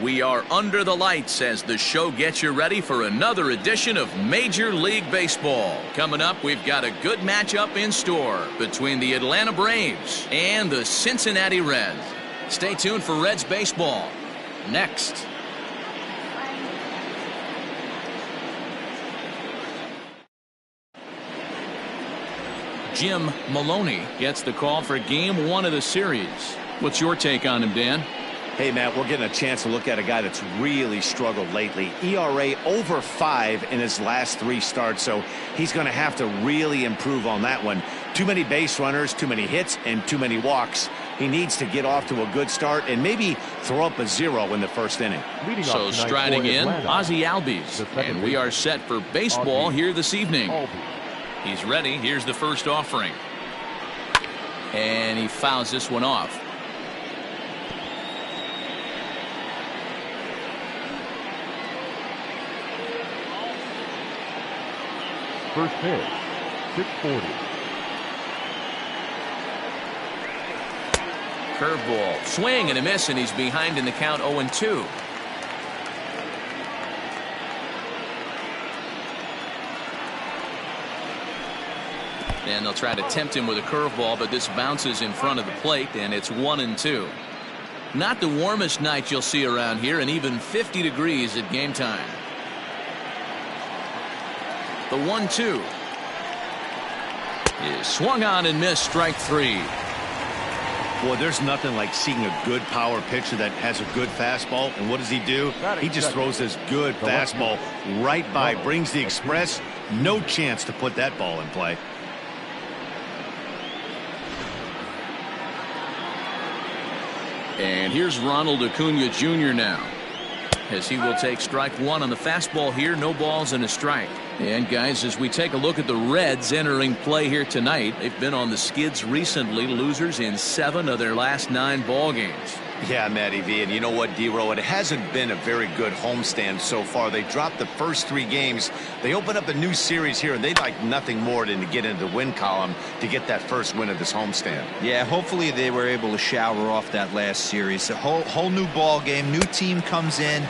We are under the lights as the show gets you ready for another edition of Major League Baseball. Coming up, we've got a good matchup in store between the Atlanta Braves and the Cincinnati Reds. Stay tuned for Reds baseball next. Jim Maloney gets the call for Game 1 of the series. What's your take on him, Dan? Hey, Matt, we're getting a chance to look at a guy that's really struggled lately. ERA over 5 in his last 3 starts, so he's going to have to really improve on that one. Too many base runners, too many hits, and too many walks. He needs to get off to a good start and maybe throw up a 0 in the first inning. So striding in, Ozzie Albies, and we are set for baseball here this evening. He's ready. Here's the first offering. And he fouls this one off. First pitch, 640. Curveball, swing and a miss, and he's behind in the count 0-2. And they'll try to tempt him with a curveball, but this bounces in front of the plate, and it's 1-2. Not the warmest night you'll see around here, and even 50 degrees at game time. The 1-2 is swung on and missed, strike 3. Boy, there's nothing like seeing a good power pitcher that has a good fastball. And what does he do? He just throws this good fastball right by, brings the express. No chance to put that ball in play. And here's Ronald Acuna Jr. now, as he will take strike 1 on the fastball here. No balls and a strike. And guys, as we take a look at the Reds entering play here tonight, they've been on the skids recently, losers in 7 of their last 9 ball games. Yeah, Matty V, and you know what, D-Row, it hasn't been a very good homestand so far. They dropped the first 3 games. They open up a new series here, and they'd like nothing more than to get into the win column to get that first win of this homestand. Yeah, hopefully they were able to shower off that last series. A whole new ball game, new team comes in,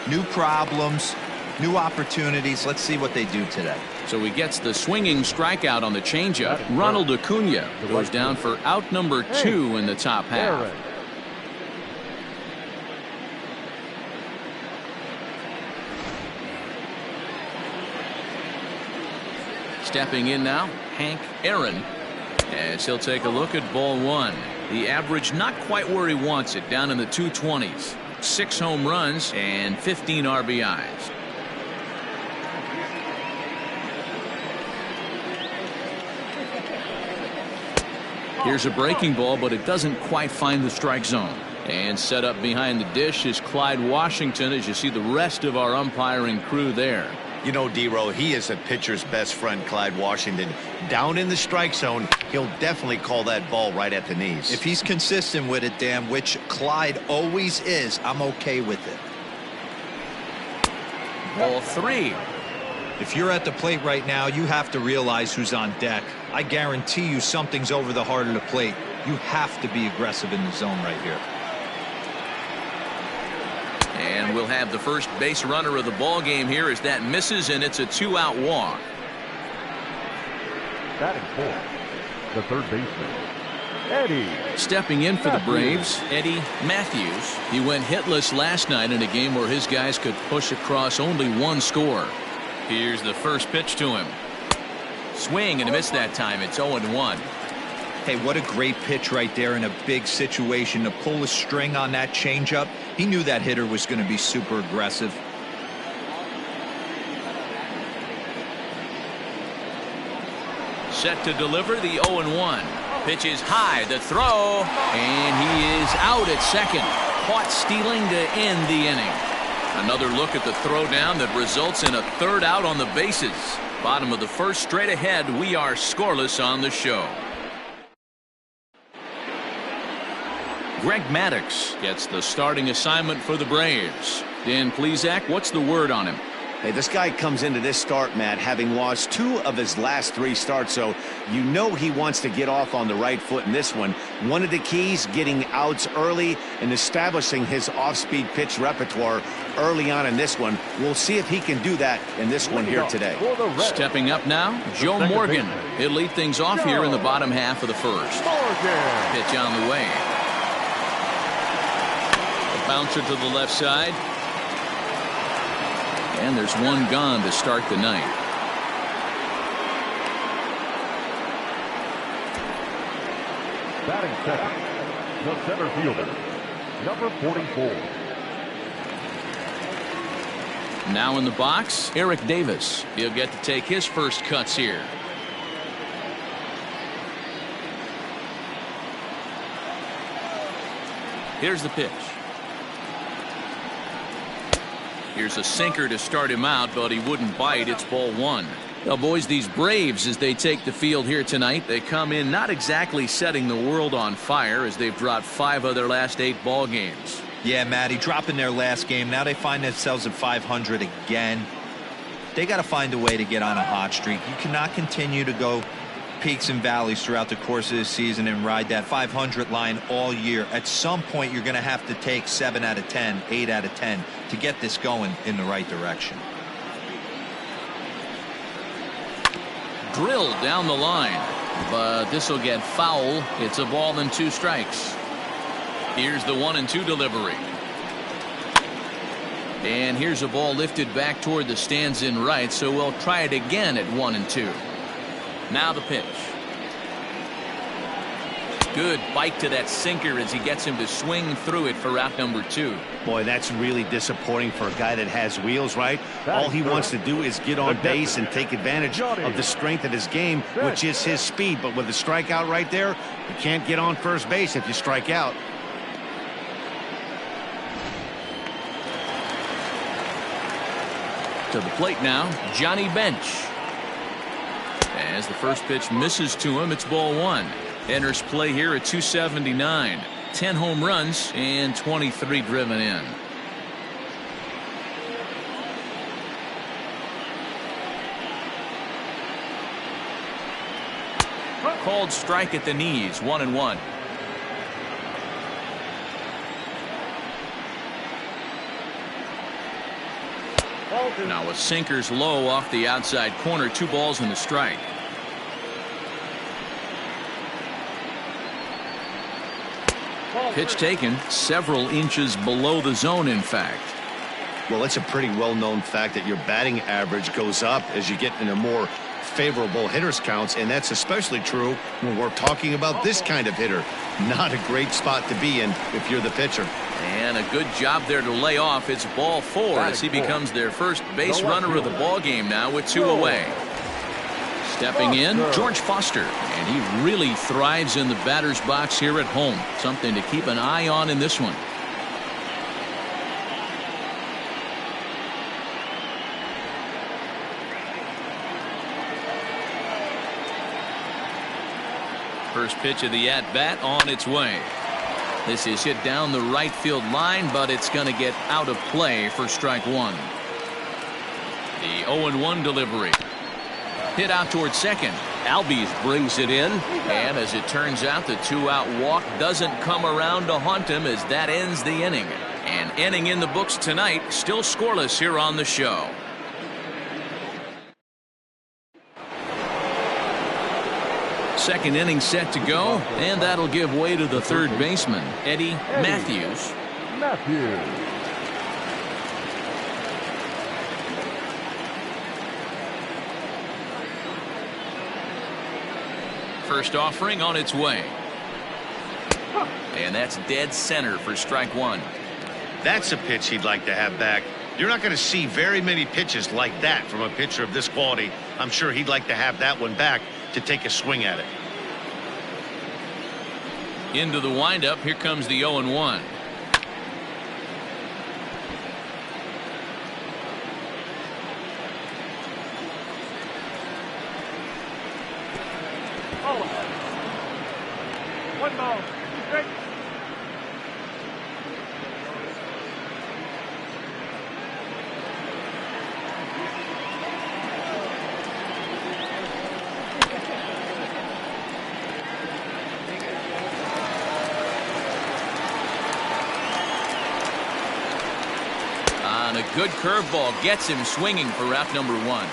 new problems, new opportunities. Let's see what they do today. So he gets the swinging strikeout on the changeup. Ronald Acuna goes down for out number 2 in the top half. Stepping in now, Hank Aaron, as he'll take a look at ball 1. The average not quite where he wants it, down in the 220s. 6 home runs and 15 RBIs. Here's a breaking ball, but it doesn't quite find the strike zone. And set up behind the dish is Clyde Washington, as you see the rest of our umpiring crew there. You know, D-Row, he is a pitcher's best friend, Clyde Washington. Down in the strike zone, he'll definitely call that ball right at the knees. If he's consistent with it, Dan, which Clyde always is, I'm okay with it. Ball 3. If you're at the plate right now, you have to realize who's on deck. I guarantee you something's over the heart of the plate. You have to be aggressive in the zone right here. And we'll have the first base runner of the ball game here as that misses, and it's a 2-out walk. Batting 4th, the third baseman, Eddie. Stepping in for the Braves, Eddie Matthews. He went hitless last night in a game where his guys could push across only 1 score. Here's the first pitch to him. Swing and a miss that time. It's 0-1. Hey, what a great pitch right there in a big situation to pull a string on that changeup. He knew that hitter was going to be super aggressive. Set to deliver the 0-1. Pitch is high, the throw, and he is out at second. Caught stealing to end the inning. Another look at the throwdown that results in a 3rd out on the bases. Bottom of the 1st, straight ahead. We are scoreless on the show. Greg Maddux gets the starting assignment for the Braves. Dan Plesac, what's the word on him? Hey, this guy comes into this start, Matt, having lost 2 of his last 3 starts, so you know he wants to get off on the right foot in this one. One of the keys, getting outs early and establishing his off-speed pitch repertoire early on in this one. We'll see if he can do that in this one here today. Stepping up now, Joe Morgan. He'll lead things off here in the bottom half of the first. Pitch on the way. A bouncer to the left side. And there's one gone to start the ninth. Batting second, the center fielder, number 44. Now in the box, Eric Davis. He'll get to take his first cuts here. Here's the pitch. Here's a sinker to start him out, but he wouldn't bite. It's ball 1. Now, boys, these Braves, as they take the field here tonight, they come in not exactly setting the world on fire, as they've dropped 5 of their last 8 ball games. Yeah, Matty, dropping their last game. Now they find themselves at 500 again. They got to find a way to get on a hot streak. You cannot continue to go peaks and valleys throughout the course of the season and ride that 500 line all year. At some point, you're going to have to take 7 out of 10, 8 out of 10 to get this going in the right direction. Drilled down the line, but this will get foul. It's a ball and 2 strikes. Here's the 1-2 delivery. And here's a ball lifted back toward the stands in right, so we'll try it again at 1-2. Now the pitch. Good bite to that sinker as he gets him to swing through it for out number 2. Boy, that's really disappointing for a guy that has wheels, right? All he wants to do is get on base and take advantage of the strength of his game, which is his speed. But with a strikeout right there, you can't get on first base if you strike out. To the plate now, Johnny Bench. As the first pitch misses to him, it's ball 1. Enters play here at 279. 10 home runs and 23 driven in. Called strike at the knees, 1-1. Now a sinker's low off the outside corner. 2 balls and a strike. Pitch taken several inches below the zone, in fact. Well, it's a pretty well-known fact that your batting average goes up as you get into more favorable hitters counts, and that's especially true when we're talking about this kind of hitter. Not a great spot to be in if you're the pitcher. And a good job there to lay off. It's ball 4 as he becomes their first base runner of the ball game now with 2 away. Stepping in, George Foster, and he really thrives in the batter's box here at home. Something to keep an eye on in this one. First pitch of the at-bat on its way. This is hit down the right field line, but it's going to get out of play for strike 1. The 0-1 delivery. Hit out towards second. Albies brings it in, and as it turns out, the 2-out walk doesn't come around to haunt him as that ends the inning. An inning in the books tonight, still scoreless here on the show. Second inning set to go, and that'll give way to the third baseman, Eddie Matthews. First offering on its way. And that's dead center for strike 1. That's a pitch he'd like to have back. You're not going to see very many pitches like that from a pitcher of this quality. I'm sure he'd like to have that one back to take a swing at it. Into the windup. Here comes the 0-1. One ball, strike. And a good curveball gets him swinging for out number one.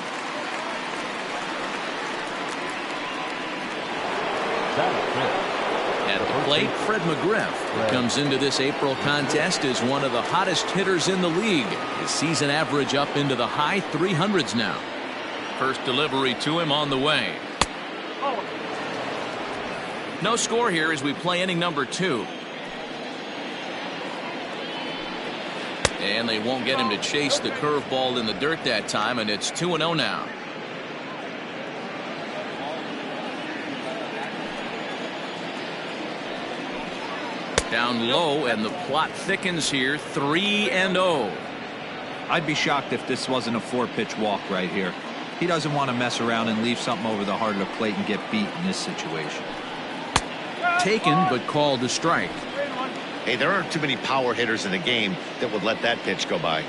At the plate, Fred McGriff, who comes into this April contest as one of the hottest hitters in the league. His season average up into the high 300s now. First delivery to him on the way. No score here as we play inning number 2. And they won't get him to chase the curveball in the dirt that time, and it's 2-0 now. Down low, and the plot thickens here. 3-0. I'd be shocked if this wasn't a 4-pitch walk right here. He doesn't want to mess around and leave something over the heart of the plate and get beat in this situation. Taken, but called a strike. Hey, there aren't too many power hitters in the game that would let that pitch go by.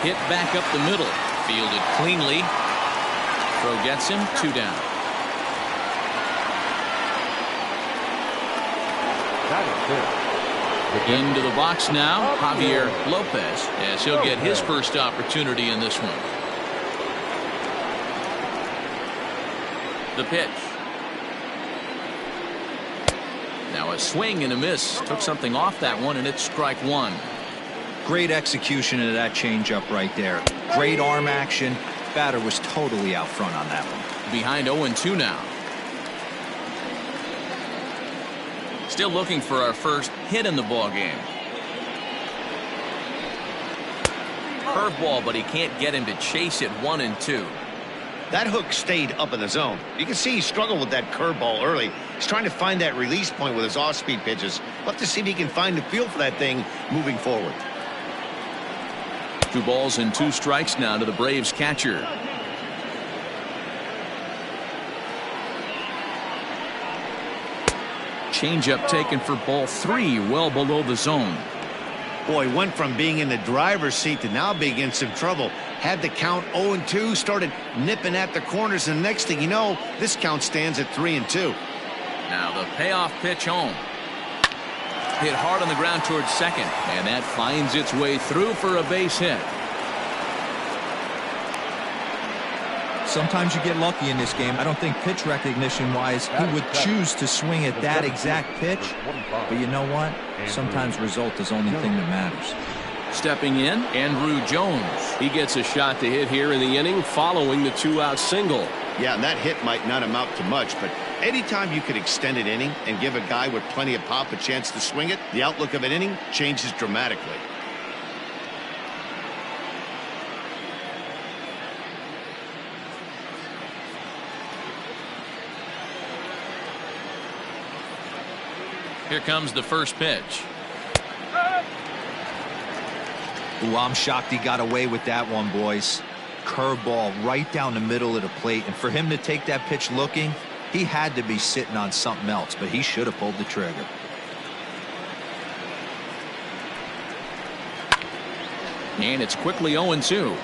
Hit back up the middle. Fielded cleanly. Throw gets him. 2 down. Into the box now, Javier Lopez, as he'll get his first opportunity in this one. The pitch. Now a swing and a miss. Took something off that one, and it's strike 1. Great execution of that changeup right there. Great arm action. Batter was totally out front on that one. Behind 0-2 now. Still looking for our first hit in the ball game. Curveball, but he can't get him to chase it. 1-2. That hook stayed up in the zone. You can see he struggled with that curveball early. He's trying to find that release point with his off-speed pitches. We'll have to see if he can find the feel for that thing moving forward. 2 balls and 2 strikes now to the Braves catcher. Changeup taken for ball 3, well below the zone. Boy, went from being in the driver's seat to now being in some trouble. Had the count 0-2, started nipping at the corners, and the next thing you know, this count stands at 3-2. Now the payoff pitch home. Hit hard on the ground towards second, and that finds its way through for a base hit. Sometimes you get lucky in this game. I don't think pitch recognition wise he would choose to swing at that exact pitch, but you know what, sometimes result is the only thing that matters. Stepping in, Andrew Jones. He gets a shot to hit here in the inning following the 2-out single. Yeah, and that hit might not amount to much, but anytime you could extend an inning and give a guy with plenty of pop a chance to swing it, the outlook of an inning changes dramatically. Here comes the first pitch. Ooh, I'm shocked he got away with that one, boys. Curveball right down the middle of the plate, and for him to take that pitch looking, he had to be sitting on something else, but he should have pulled the trigger. And it's quickly 0-2.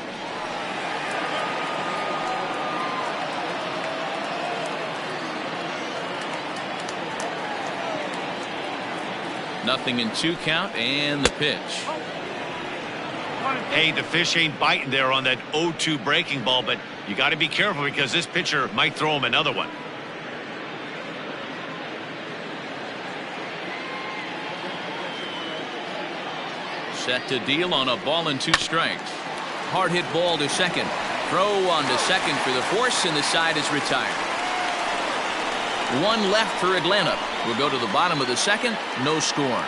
Nothing in 2 count, and the pitch. Hey, the fish ain't biting there on that 0-2 breaking ball, but you got to be careful because this pitcher might throw him another one. Set to deal on a ball and 2 strikes. Hard hit ball to second. Throw on to second for the force, and the side is retired. 1 left for Atlanta. We'll go to the bottom of the second. No score.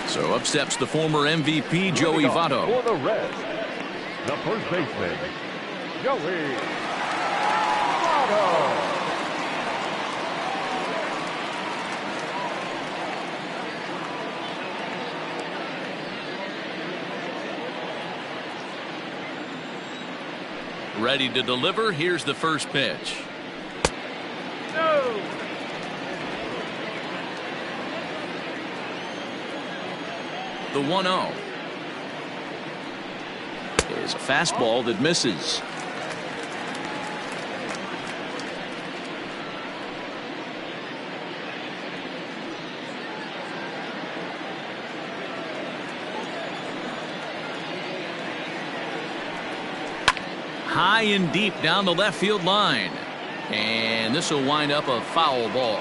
So up steps the former MVP, Joey Votto. For the Reds, the first baseman, Joey Votto. Ready to deliver. Here's the first pitch. The 1-0 is a fastball that misses. high and deep down the left field line. And this will wind up a foul ball.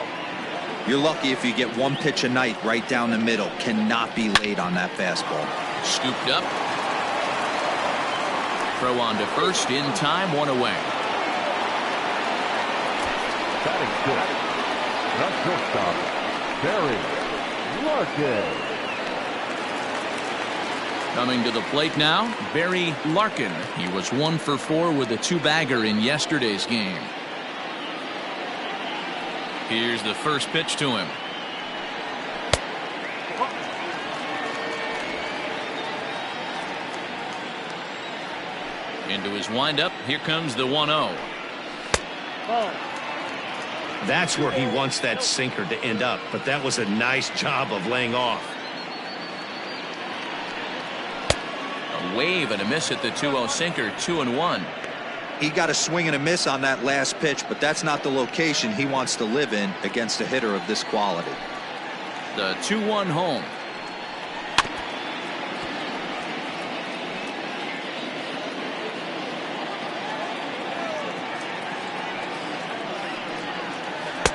You're lucky if you get one pitch a night right down the middle. Cannot be late on that fastball. Scooped up. Throw on to first in time, one away. Batting fifth. The shortstop, Barry Larkin. Coming to the plate now, Barry Larkin. He was 1 for 4 with a 2-bagger in yesterday's game. Here's the first pitch to him. Into his windup. Here comes the 1-0. That's where he wants that sinker to end up, but that was a nice job of laying off. A wave and a miss at the 2-0 sinker, 2-1. He got a swing and a miss on that last pitch, but that's not the location he wants to live in against a hitter of this quality. The 2-1 home.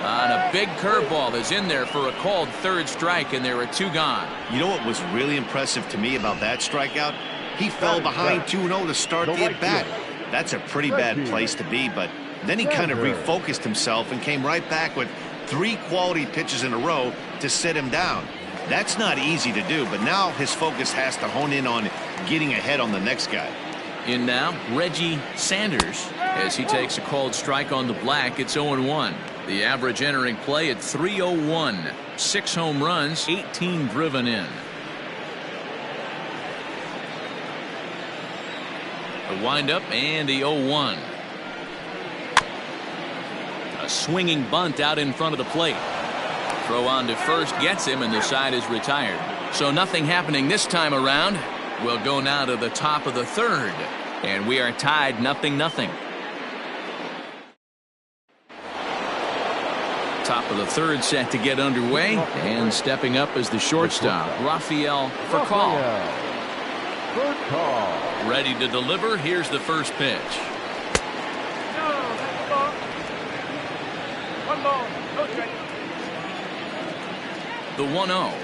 On a big curveball is in there for a called third strike, and there are 2 gone. You know what was really impressive to me about that strikeout? He fell behind 2-0 to start the at-bat. That's a pretty bad place to be, but then he kind of refocused himself and came right back with 3 quality pitches in a row to sit him down. That's not easy to do, but now his focus has to hone in on getting ahead on the next guy. In now, Reggie Sanders, as he takes a called strike on the black. It's 0-1. The average entering play at 301. 6 home runs, 18 driven in. The windup and the 0-1. A swinging bunt out in front of the plate. Throw on to first gets him, and the side is retired. So nothing happening this time around. We'll go now to the top of the third, and we are tied 0-0. Top of the third set to get underway, and stepping up as the shortstop, Rafael Furcal. Ready to deliver. Here's the first pitch. The 1-0.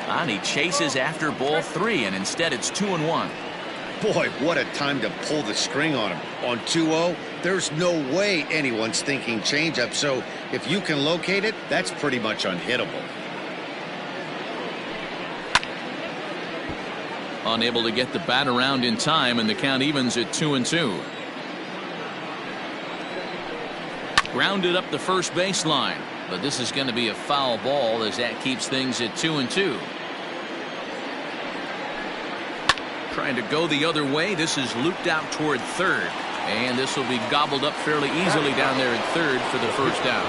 And he chases after ball 3, and instead it's 2-1. Boy, what a time to pull the string on him. On 2-0, there's no way anyone's thinking changeup, so if you can locate it, that's pretty much unhittable. Unable to get the bat around in time, and the count evens at 2-2. Grounded up the first baseline, but this is going to be a foul ball as that keeps things at 2-2. Trying to go the other way. This is looped out toward third, and this will be gobbled up fairly easily down there at third for the first out.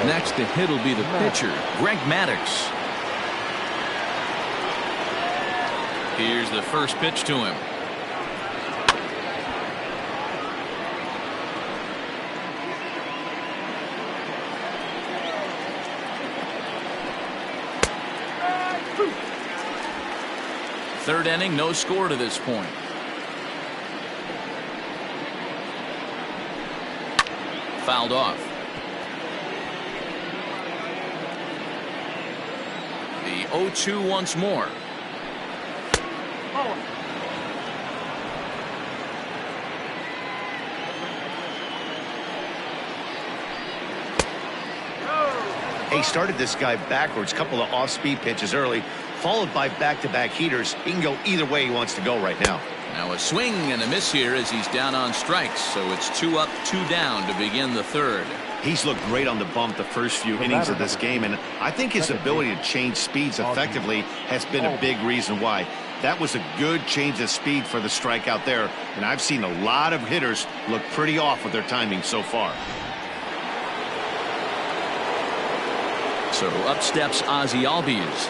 Next to hit will be the pitcher, Greg Maddux. Here's the first pitch to him. Third inning, no score to this point. Fouled off. The 0-2 once more. He started this guy backwards, couple of off-speed pitches early, followed by back-to-back heaters. He can go either way he wants to go right now. Now a swing and a miss here as he's down on strikes, so it's 2 up, 2 down to begin the third. He's looked great on the bump the first few innings of this game, and I think his ability to change speeds effectively has been a big reason why. That was a good change of speed for the strikeout there, and I've seen a lot of hitters look pretty off with their timing so far. So up steps Ozzie Albies,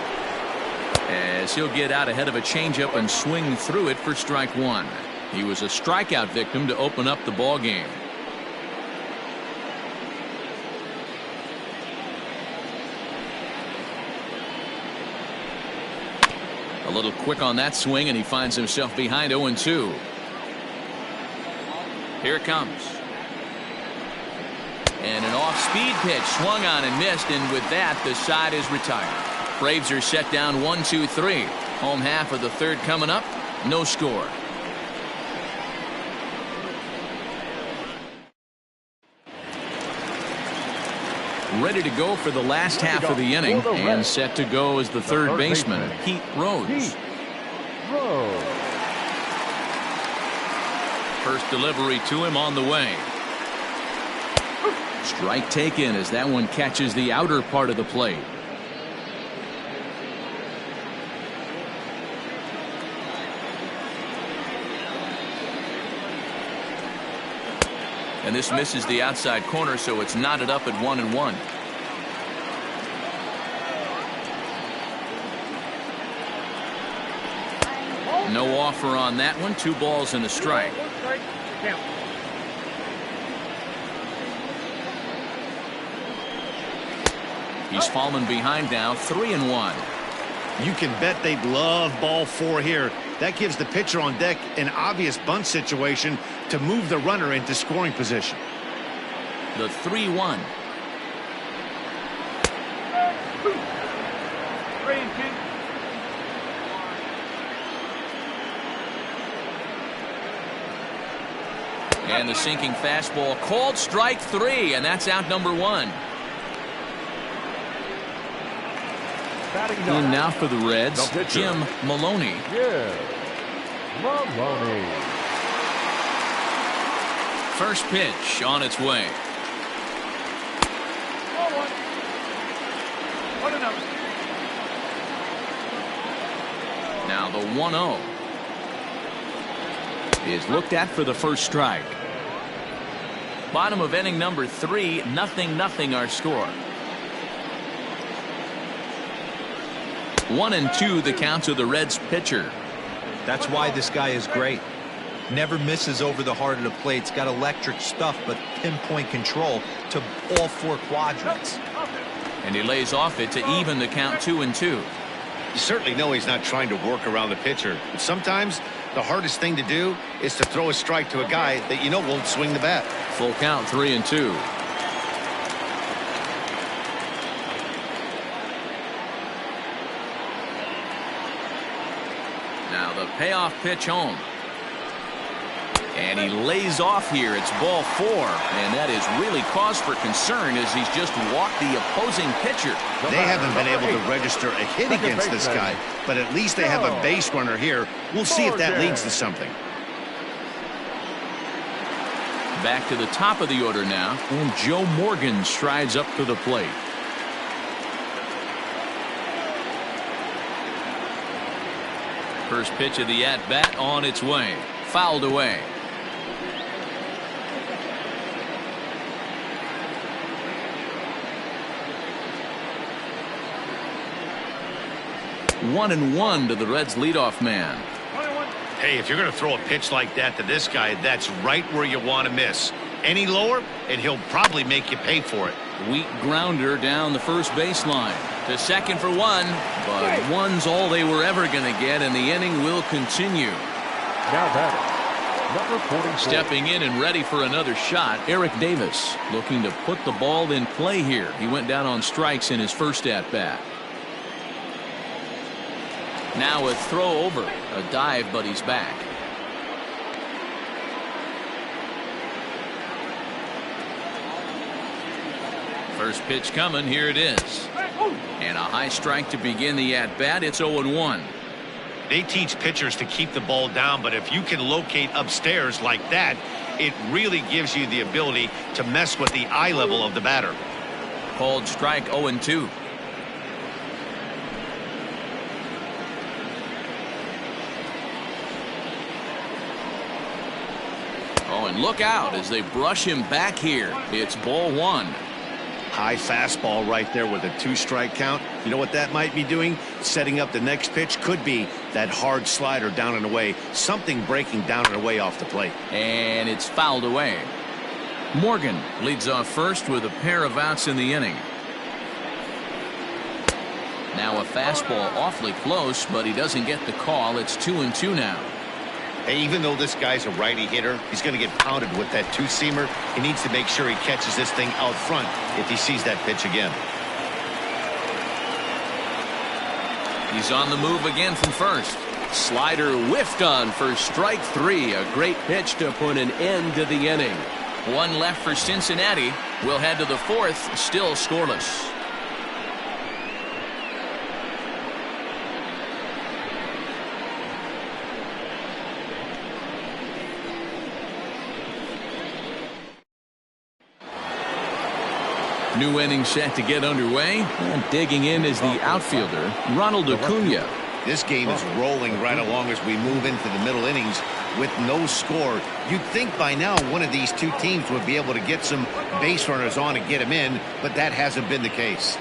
as he'll get out ahead of a changeup and swing through it for strike 1. He was a strikeout victim to open up the ball game. little quick on that swing, and he finds himself behind 0-2. Here it comes. And an off-speed pitch swung on and missed, and with that, the side is retired. Braves are set down 1-2-3. Home half of the third coming up. No score. Ready to go for the last half of the inning, and set to go as the third baseman, Pete Rose. First delivery to him on the way. Strike taken as that one catches the outer part of the plate. And this misses the outside corner, so it's knotted up at 1-1. No offer on that one. 2 balls and a strike. He's fallen behind now, 3-1. You can bet they'd love ball 4 here. That gives the pitcher on deck an obvious bunt situation to move the runner into scoring position. The 3-1. And the sinking fastball called strike 3, and that's out number 1. In now for the Reds, Jim Maloney. Maloney. First pitch on its way. Now the 1-0 is looked at for the first strike. Bottom of inning number 3, 0-0 our score. 1-2 the count to the Reds pitcher. That's why this guy is great. Never misses over the heart of the plate. He's got electric stuff, but pinpoint control to all 4 quadrants. And he lays off it to even the count 2-2. You certainly know he's not trying to work around the pitcher. But sometimes the hardest thing to do is to throw a strike to a guy that you know won't swing the bat. Full count, 3-2. Now the payoff pitch home. And he lays off here. It's ball 4. And that is really cause for concern as he's just walked the opposing pitcher. They haven't been able to register a hit against this guy, but at least they have a base runner here. We'll see if that leads to something. Back to the top of the order now, and Joe Morgan strides up to the plate. First pitch of the at-bat on its way. Fouled away. One and one to the Reds leadoff man. Hey, if you're going to throw a pitch like that to this guy, that's right where you want to miss. Any lower, and he'll probably make you pay for it. Weak grounder down the first baseline. To second for 1, but 1's all they were ever going to get, and the inning will continue. Now batting, number 44. Stepping in and ready for another shot, Eric Davis, looking to put the ball in play here. He went down on strikes in his first at-bat. Now a throw over, a dive, but he's back. First pitch coming, here it is. And a high strike to begin the at-bat. It's 0-1. They teach pitchers to keep the ball down, but if you can locate upstairs like that, it really gives you the ability to mess with the eye level of the batter. Called strike, 0-2. Oh, and look out as they brush him back here. It's ball 1. High fastball right there with a 2-strike count. You know what that might be doing? Setting up the next pitch. Could be that hard slider down and away. Something breaking down and away off the plate. And it's fouled away. Morgan leads off first with a pair of outs in the inning. Now a fastball awfully close, but he doesn't get the call. It's 2-2 now. Hey, even though this guy's a righty hitter, he's going to get pounded with that two-seamer. He needs to make sure he catches this thing out front if he sees that pitch again. He's on the move again from first. Slider whiffed on for strike 3. A great pitch to put an end to the inning. One left for Cincinnati. We'll head to the 4th, still scoreless. New inning set to get underway, and digging in is the outfielder, Ronald Acuna. This game is rolling right along as we move into the middle innings with no score. You'd think by now one of these two teams would be able to get some base runners on and get them in, but that hasn't been the case.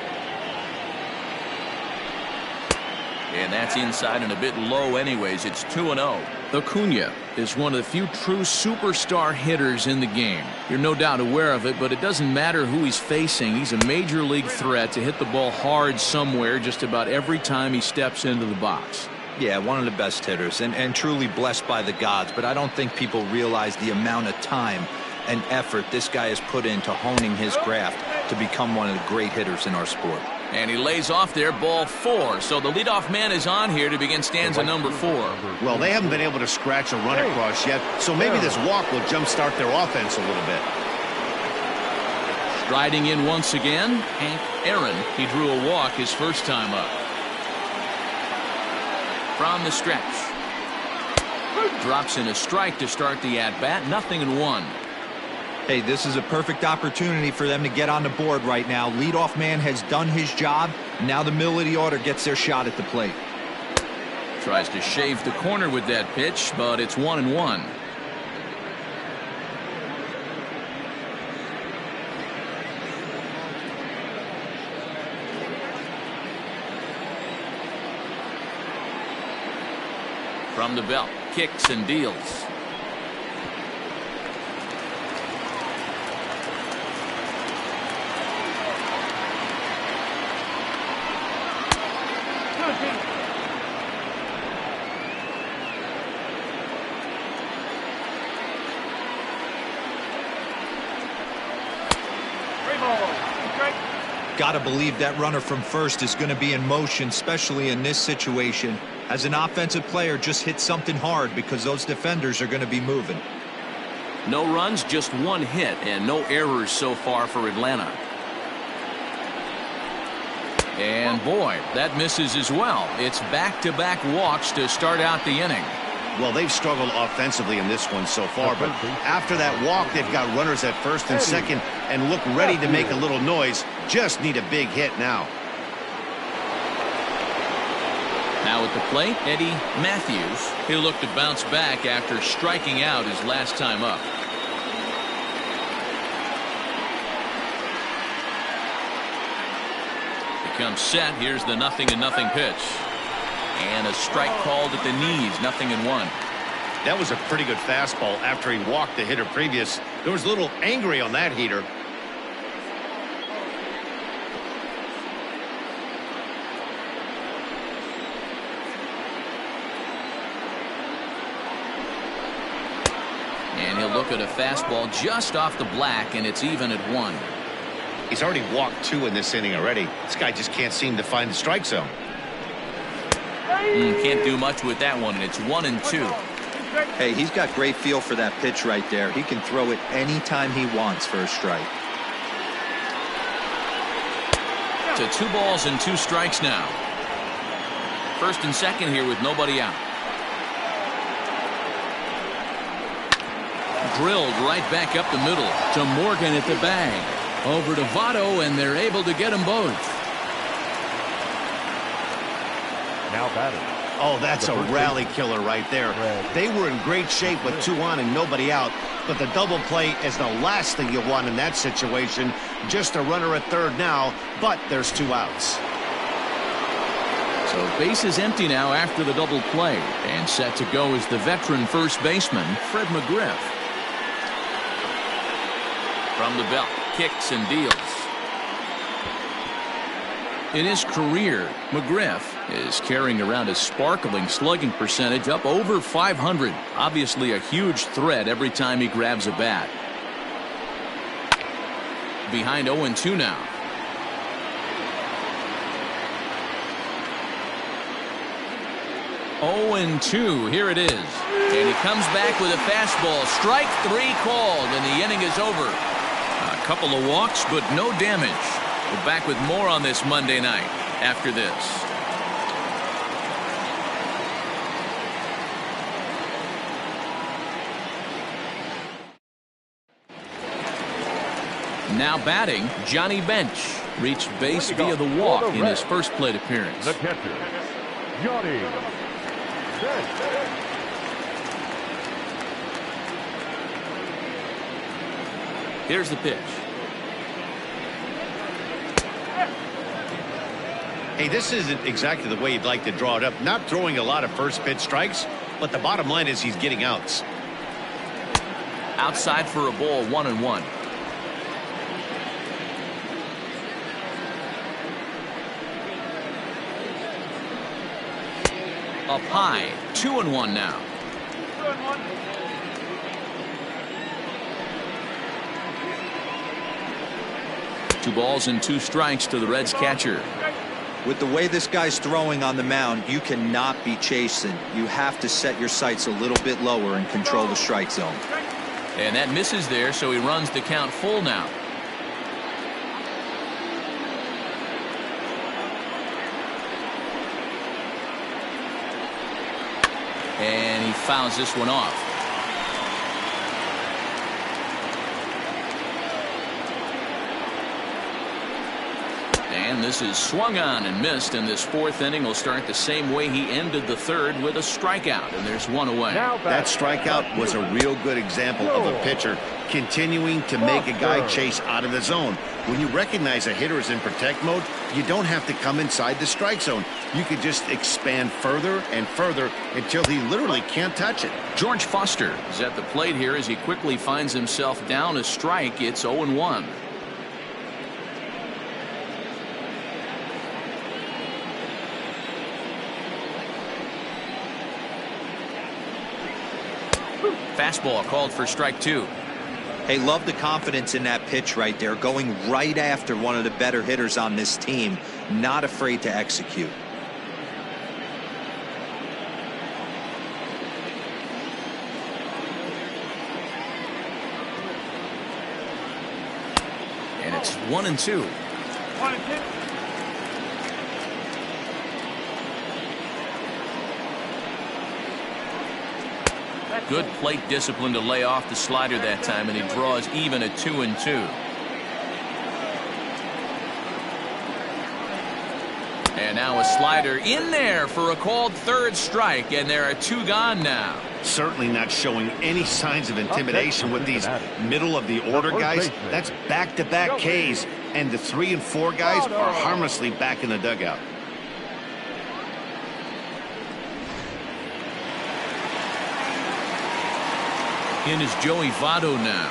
And that's inside and a bit low anyways. It's 2-0. Acuna is one of the few true superstar hitters in the game. You're no doubt aware of it, but it doesn't matter who he's facing. He's a major league threat to hit the ball hard somewhere just about every time he steps into the box. Yeah, one of the best hitters and truly blessed by the gods, but I don't think people realize the amount of time and effort this guy has put into honing his craft to become one of the great hitters in our sport. And he lays off there, ball 4. So the leadoff man is on here to begin stanza number 4. Well, they haven't been able to scratch a run across yet, so maybe this walk will jumpstart their offense a little bit. Striding in once again, Hank Aaron. He drew a walk his first time up. From the stretch. Drops in a strike to start the at-bat. 0-1. Hey, this is a perfect opportunity for them to get on the board right now. Leadoff man has done his job. Now the middle of the order gets their shot at the plate. Tries to shave the corner with that pitch, but it's 1-1. From the belt, kicks and deals. Got to believe that runner from first is going to be in motion, especially in this situation. As an offensive player, just hit something hard because those defenders are going to be moving. No runs, just one hit, and no errors so far for Atlanta. And boy, that misses as well. It's back-to-back walks to start out the inning. Well, they've struggled offensively in this one so far, but after that walk, they've got runners at first and second and look ready to make a little noise. Just need a big hit now. Now at the plate, Eddie Matthews. He'll look to bounce back after striking out his last time up. He comes set. Here's the 0-0 pitch. And a strike called at the knees. 0-1. That was a pretty good fastball after he walked the hitter previous. There was a little angry on that heater. And he'll look at a fastball just off the black, and it's even at 1. He's already walked 2 in this inning already. This guy just can't seem to find the strike zone. Can't do much with that one, and it's 1-2. Hey, he's got great feel for that pitch right there. He can throw it anytime he wants for a strike. To 2 balls and 2 strikes now. First and second here with nobody out. Drilled right back up the middle to Morgan at the bag. Over to Votto, and they're able to get them both. Now batting. Oh, that's a rally killer right there. They were in great shape with 2 on and nobody out, but the double play is the last thing you want in that situation. Just a runner at third now, but there's 2 outs. So base is empty now after the double play, and set to go is the veteran first baseman, Fred McGriff. From the belt, kicks and deals. In his career, McGriff is carrying around a sparkling slugging percentage up over 500. Obviously a huge threat every time he grabs a bat. Behind 0-2 now. Oh, 2. Here it is. And he comes back with a fastball. Strike 3 called, and the inning is over. A couple of walks, but no damage. We're back with more on this Monday night after this. Now batting, Johnny Bench. Reached base via the walk in his first plate appearance. The catcher, Johnny Bench. Here's the pitch. Hey, this isn't exactly the way you'd like to draw it up. Not throwing a lot of first pitch strikes, but the bottom line is he's getting outs. Outside for a ball, 1-1. Up high, 2-1 now. 2 balls and 2 strikes to the Reds catcher. With the way this guy's throwing on the mound, you cannot be chasing. You have to set your sights a little bit lower and control the strike zone. And that misses there, so he runs the count full now. And he fouls this one off. And this is swung on and missed, and this 4th inning will start the same way he ended the 3rd, with a strikeout, and there's 1 away. That strikeout was a real good example of a pitcher continuing to make a guy chase out of the zone. When you recognize a hitter is in protect mode, you don't have to come inside the strike zone. You can just expand further and further until he literally can't touch it. George Foster is at the plate here as he quickly finds himself down a strike. It's 0-1. Fastball called for strike 2. Hey, love the confidence in that pitch right there, going right after one of the better hitters on this team, not afraid to execute. And it's 1-2. Good plate discipline to lay off the slider that time, and he draws even at 2-2. And now a slider in there for a called 3rd strike, and there are 2 gone now. Certainly not showing any signs of intimidation with these middle of the order guys. That's back-to-back Ks, and the 3 and 4 guys are harmlessly back in the dugout. In is Joey Votto now,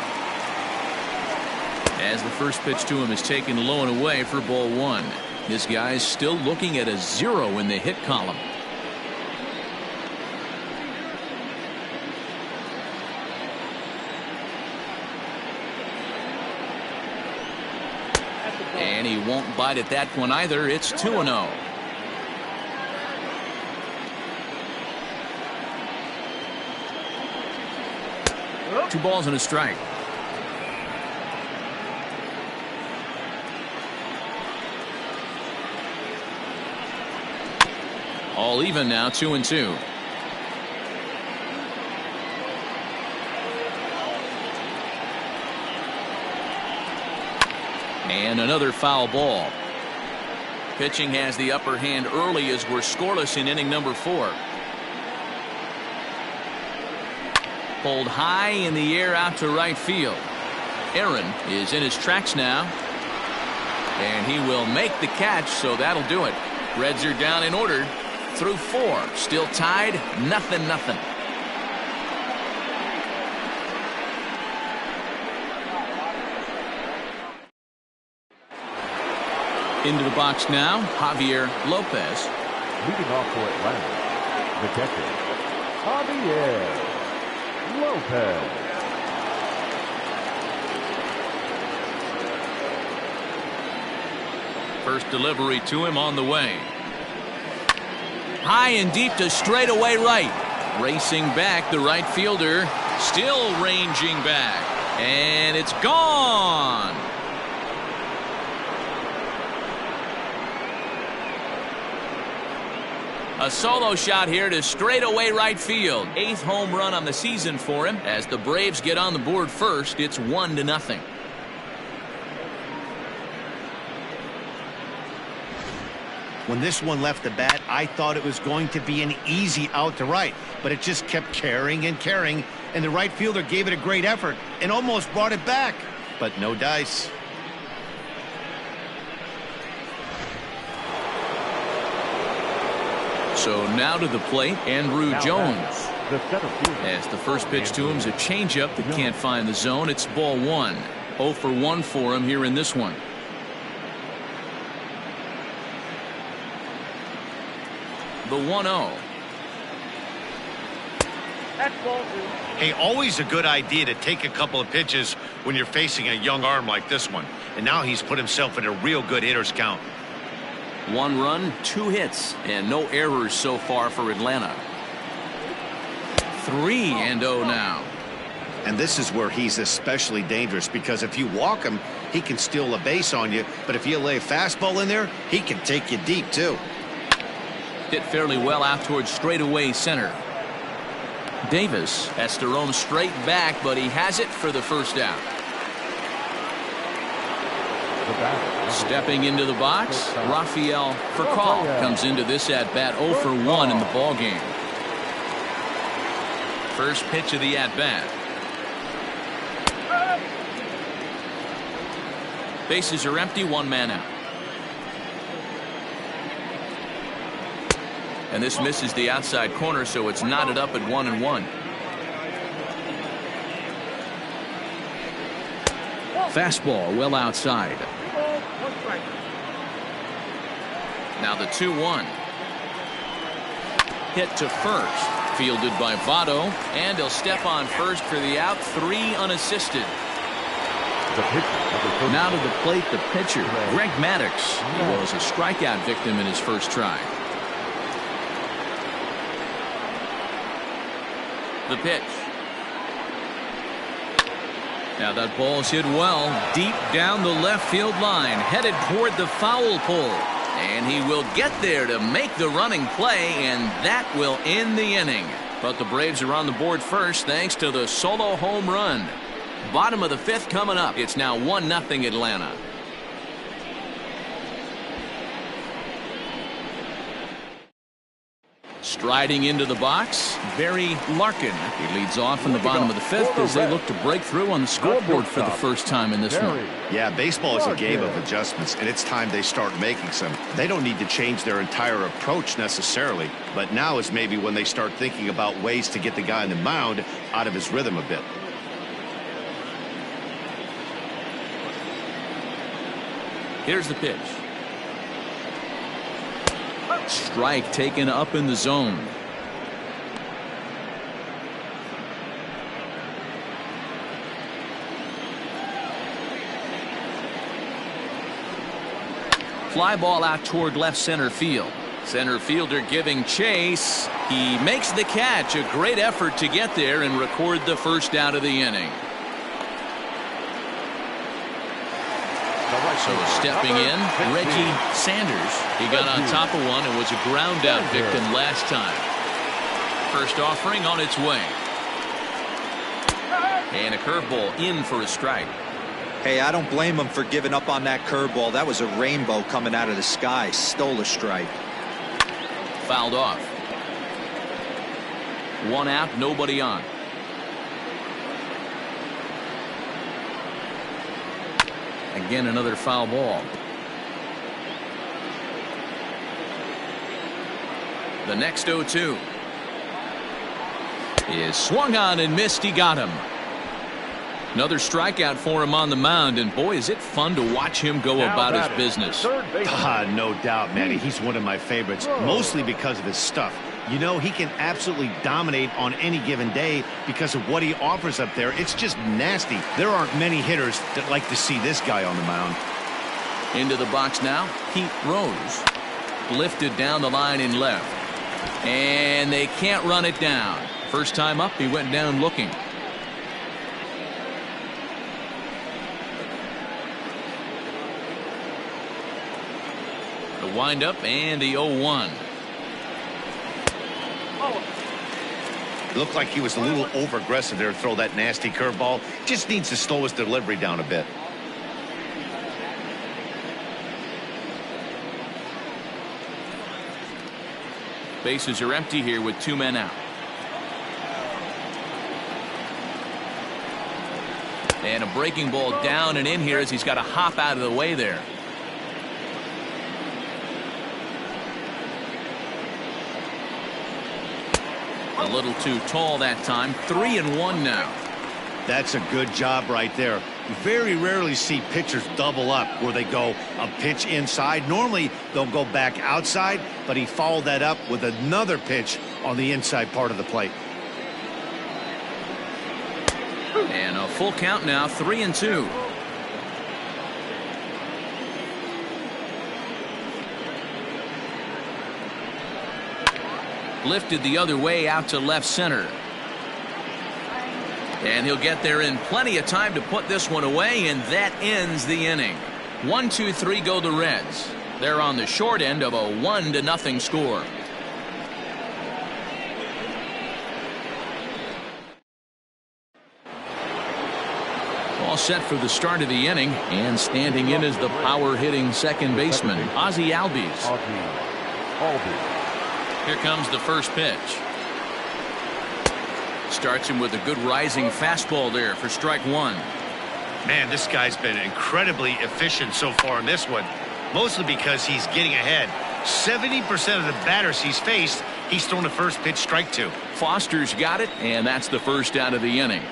as the first pitch to him is taken low and away for ball 1. This guy's still looking at a 0 in the hit column. And he won't bite at that one either. It's 2-0. Two balls and a strike. All even now, 2-2. And another foul ball. Pitching has the upper hand early as we're scoreless in inning number 4. Pulled high in the air out to right field. Aaron is in his tracks now, and he will make the catch, so that'll do it. Reds are down in order through 4. Still tied, 0-0. Into the box now, Javier Lopez. Leading off for Atlanta, the catcher, Javier Lopez. First delivery to him on the way. High and deep to straightaway right. Racing back, the right fielder still ranging back. And it's gone. A solo shot here to straightaway right field. 8th home run on the season for him. As the Braves get on the board first, it's 1-0. When this one left the bat, I thought it was going to be an easy out to right, but it just kept carrying and carrying, and the right fielder gave it a great effort and almost brought it back, but no dice. So now to the plate, Andrew Jones. The center fielder. As the first pitch to him is a changeup that can't find the zone. It's ball 1. 0 for 1 for him here in this one. The 1-0. Hey, always a good idea to take a couple of pitches when you're facing a young arm like this one. And now he's put himself in a real good hitter's count. 1 run, 2 hits, and no errors so far for Atlanta. 3-0 now. And this is where he's especially dangerous, because if you walk him, he can steal a base on you. But if you lay a fastball in there, he can take you deep, too. Hit fairly well out towards straightaway center. Davis has to roam straight back, but he has it for the first out. Stepping into the box, Rafael Furcal comes into this at-bat 0 for 1 in the ballgame. First pitch of the at-bat. Bases are empty, 1 man out. And this misses the outside corner, so it's knotted up at 1-1. Fastball well outside. Now the 2-1. Hit to first. Fielded by Votto. And he'll step on first for the out. 3 unassisted. Now to the plate, the pitcher, Greg Maddux. He was a strikeout victim in his first try. The pitch. Now that ball's hit well deep down the left field line, headed toward the foul pole, and he will get there to make the running play, and that will end the inning. But the Braves are on the board first thanks to the solo home run. Bottom of the 5th coming up. It's now 1-0 Atlanta. Striding into the box, Barry Larkin. He leads off in the bottom of the 5th as they look to break through on the scoreboard for the first time in this one. Yeah, baseball is a game of adjustments, and it's time they start making some. They don't need to change their entire approach necessarily, but now is maybe when they start thinking about ways to get the guy on the mound out of his rhythm a bit. Here's the pitch. Strike taken up in the zone. Fly ball out toward left center field. Center fielder giving chase. He makes the catch. A great effort to get there and record the first out of the inning. So stepping in, Reggie Sanders. He got on top of one and was a ground out victim last time. First offering on its way. And a curveball in for a strike. Hey, I don't blame him for giving up on that curveball. That was a rainbow coming out of the sky. Stole a strike. Fouled off. 1 out, nobody on. Again, another foul ball. The next 0-2 is swung on and missed. He got him. Another strikeout for him on the mound, and boy, is it fun to watch him go about his business. No doubt, Manny. He's one of my favorites, mostly because of his stuff. You know, he can absolutely dominate on any given day because of what he offers up there. It's just nasty. There aren't many hitters that like to see this guy on the mound. Into the box now, Pete Rose. Lifted down the line in left. And they can't run it down. First time up, he went down looking. The windup and the 0-1. Looked like he was a little over-aggressive there to throw that nasty curveball. Just needs to slow his delivery down a bit. Bases are empty here with 2 men out. And a breaking ball down and in here as he's got to hop out of the way there. A little too tall that time. 3-1 now. That's a good job right there. Very rarely see pitchers double up where they go a pitch inside. Normally they'll go back outside, but he followed that up with another pitch on the inside part of the plate. And a full count now, 3-2. Lifted the other way out to left center. And he'll get there in plenty of time to put this one away, and that ends the inning. 1-2-3 go the Reds. They're on the short end of a 1-0 score. All set for the start of the inning, and standing in is the power-hitting second baseman, Ozzie Albies. Here comes the first pitch. Starts him with a good rising fastball there for strike 1. Man, this guy's been incredibly efficient so far in this one, mostly because he's getting ahead. 70% of the batters he's faced, he's thrown the first pitch, strike 2. Foster's got it, and that's the first out of the inning.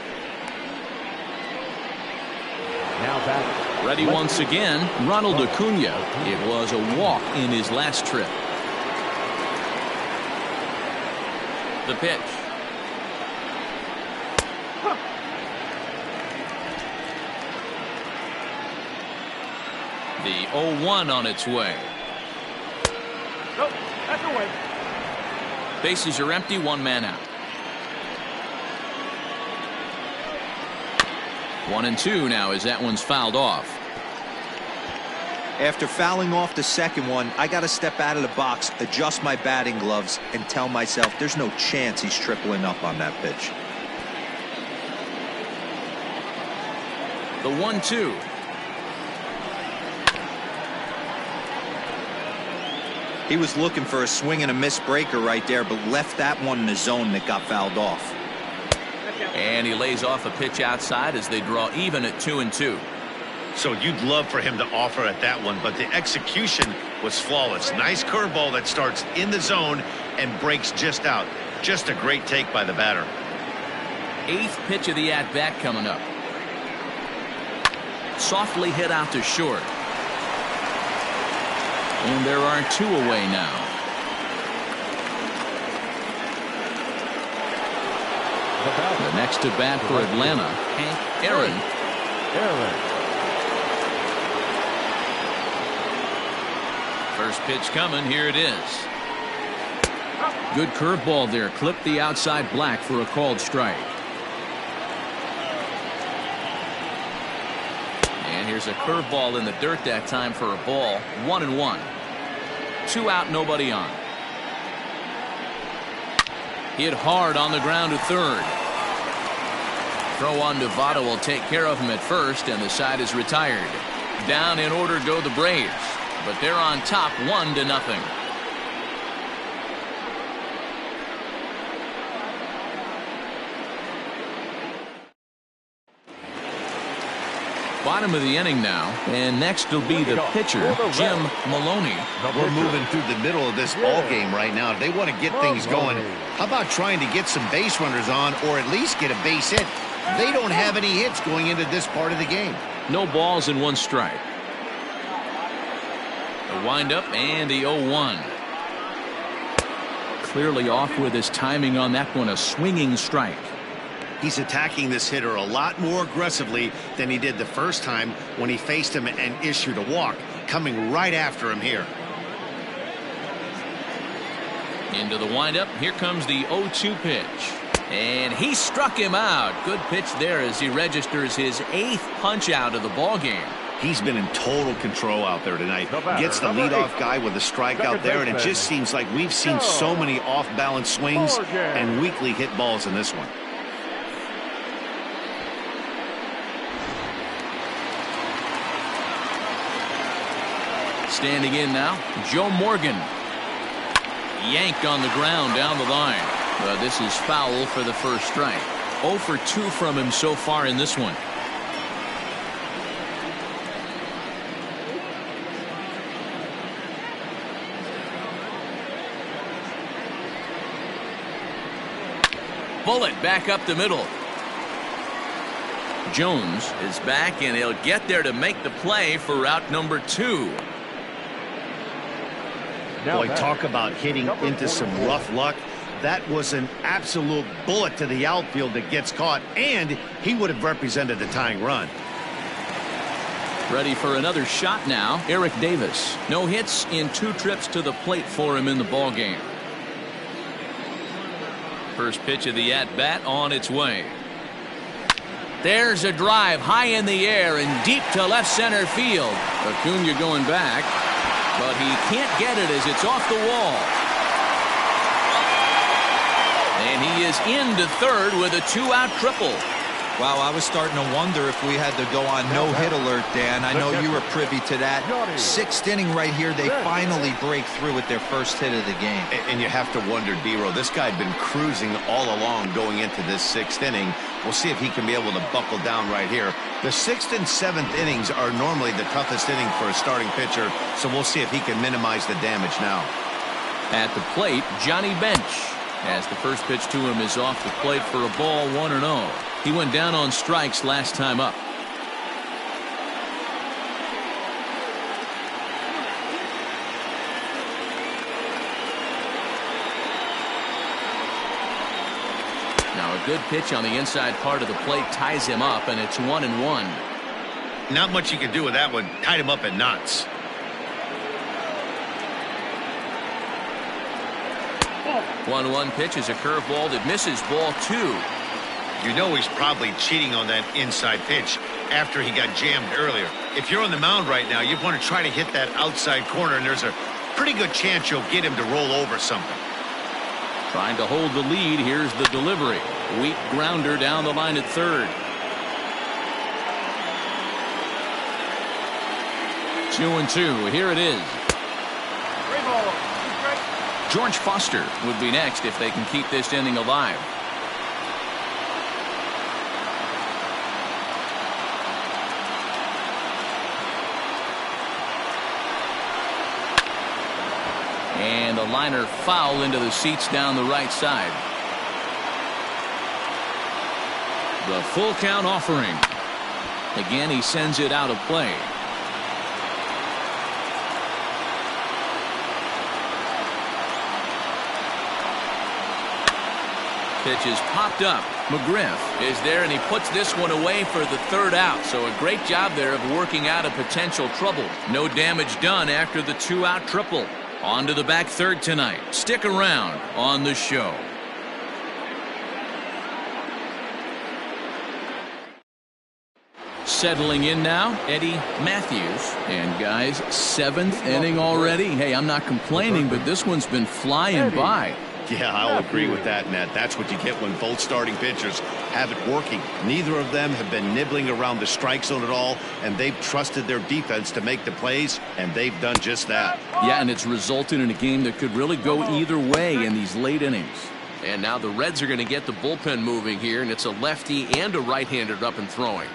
Ready once again, Ronald Acuna. It was a walk in his last trip. The pitch. The 0-1 on its way. Nope, that's away. Bases are empty, 1 man out. 1-2 now as that one's fouled off. After fouling off the second one, I got to step out of the box, adjust my batting gloves, and tell myself there's no chance he's tripling up on that pitch. The 1-2. He was looking for a swing and a miss breaker right there, but left that one in the zone that got fouled off. And he lays off a pitch outside as they draw even at 2-2. So you'd love for him to offer at that one, but the execution was flawless. Nice curveball that starts in the zone and breaks just out. Just a great take by the batter. 8th pitch of the at-bat coming up. Softly hit out to short. And there are 2 away now. The next to bat for Atlanta, Hank Aaron. First pitch coming. Here it is. Good curveball there. Clipped the outside black for a called strike. And here's a curveball in the dirt that time for a ball. 1-1. 2 out, nobody on. Hit hard on the ground to third. Throw on to Votto will take care of him at first, and the side is retired. Down in order go the Braves, but they're on top 1-0. Bottom of the inning now, and next will be the pitcher, Jim Maloney. We're moving through the middle of this ball game right now. They want to get things going. How about trying to get some base runners on, or at least get a base hit? They don't have any hits going into this part of the game. No balls and 1 strike. The windup and the 0-1. Clearly off with his timing on that one. A swinging strike. He's attacking this hitter a lot more aggressively than he did the first time when he faced him and issued a walk. Coming right after him here. Into the windup. Here comes the 0-2 pitch. And he struck him out. Good pitch there as he registers his 8th punch out of the ball game. He's been in total control out there tonight. Gets the leadoff guy with a strikeout there, and it just seems like we've seen so many off-balance swings and weakly hit balls in this one. Standing in now, Joe Morgan. Yanked on the ground down the line. This is foul for the first strike. 0 for 2 from him so far in this one. Bullet back up the middle. Jones is back, and he'll get there to make the play for route number 2. Boy, talk about hitting into some rough luck. That was an absolute bullet to the outfield that gets caught, and he would have represented the tying run. Ready for another shot now. Eric Davis. No hits in 2 trips to the plate for him in the ball game. First pitch of the at-bat on its way. There's a drive high in the air and deep to left center field. Acuna going back, but he can't get it as it's off the wall. And he is into third with a 2-out triple. Wow, I was starting to wonder if we had to go on no-hit alert, Dan. I know you were privy to that. 6th inning right here, they finally break through with their first hit of the game. And you have to wonder, D-Row, this guy had been cruising all along going into this 6th inning. We'll see if he can be able to buckle down right here. The 6th and 7th innings are normally the toughest inning for a starting pitcher, so we'll see if he can minimize the damage now. At the plate, Johnny Bench. As the first pitch to him is off the plate for a ball, 1-0. He went down on strikes last time up. Now a good pitch on the inside part of the plate ties him up, and it's 1-1. Not much you can do with that one. Tied him up in knots. 1-1 pitch is a curveball that misses, ball 2. You know he's probably cheating on that inside pitch after he got jammed earlier. If you're on the mound right now, you want to try to hit that outside corner, and there's a pretty good chance you'll get him to roll over something. Trying to hold the lead. Here's the delivery. Weak grounder down the line at third. 2-2. Here it is. George Foster would be next if they can keep this inning alive. And a liner foul into the seats down the right side. The full count offering. Again, he sends it out of play. Pitch is popped up. McGriff is there, and he puts this one away for the 3rd out. So a great job there of working out a potential trouble. No damage done after the 2-out triple. On to the back third tonight. Stick around on the show. Settling in now, Eddie Matthews. And guys, 7th inning already. Hey, I'm not complaining, but this one's been flying by. Yeah, I'll agree with that, Nat. That's what you get when both starting pitchers have it working. Neither of them have been nibbling around the strike zone at all, and they've trusted their defense to make the plays, and they've done just that. Yeah, and it's resulted in a game that could really go either way in these late innings. And now the Reds are going to get the bullpen moving here, and it's a lefty and a right-hander up and throwing.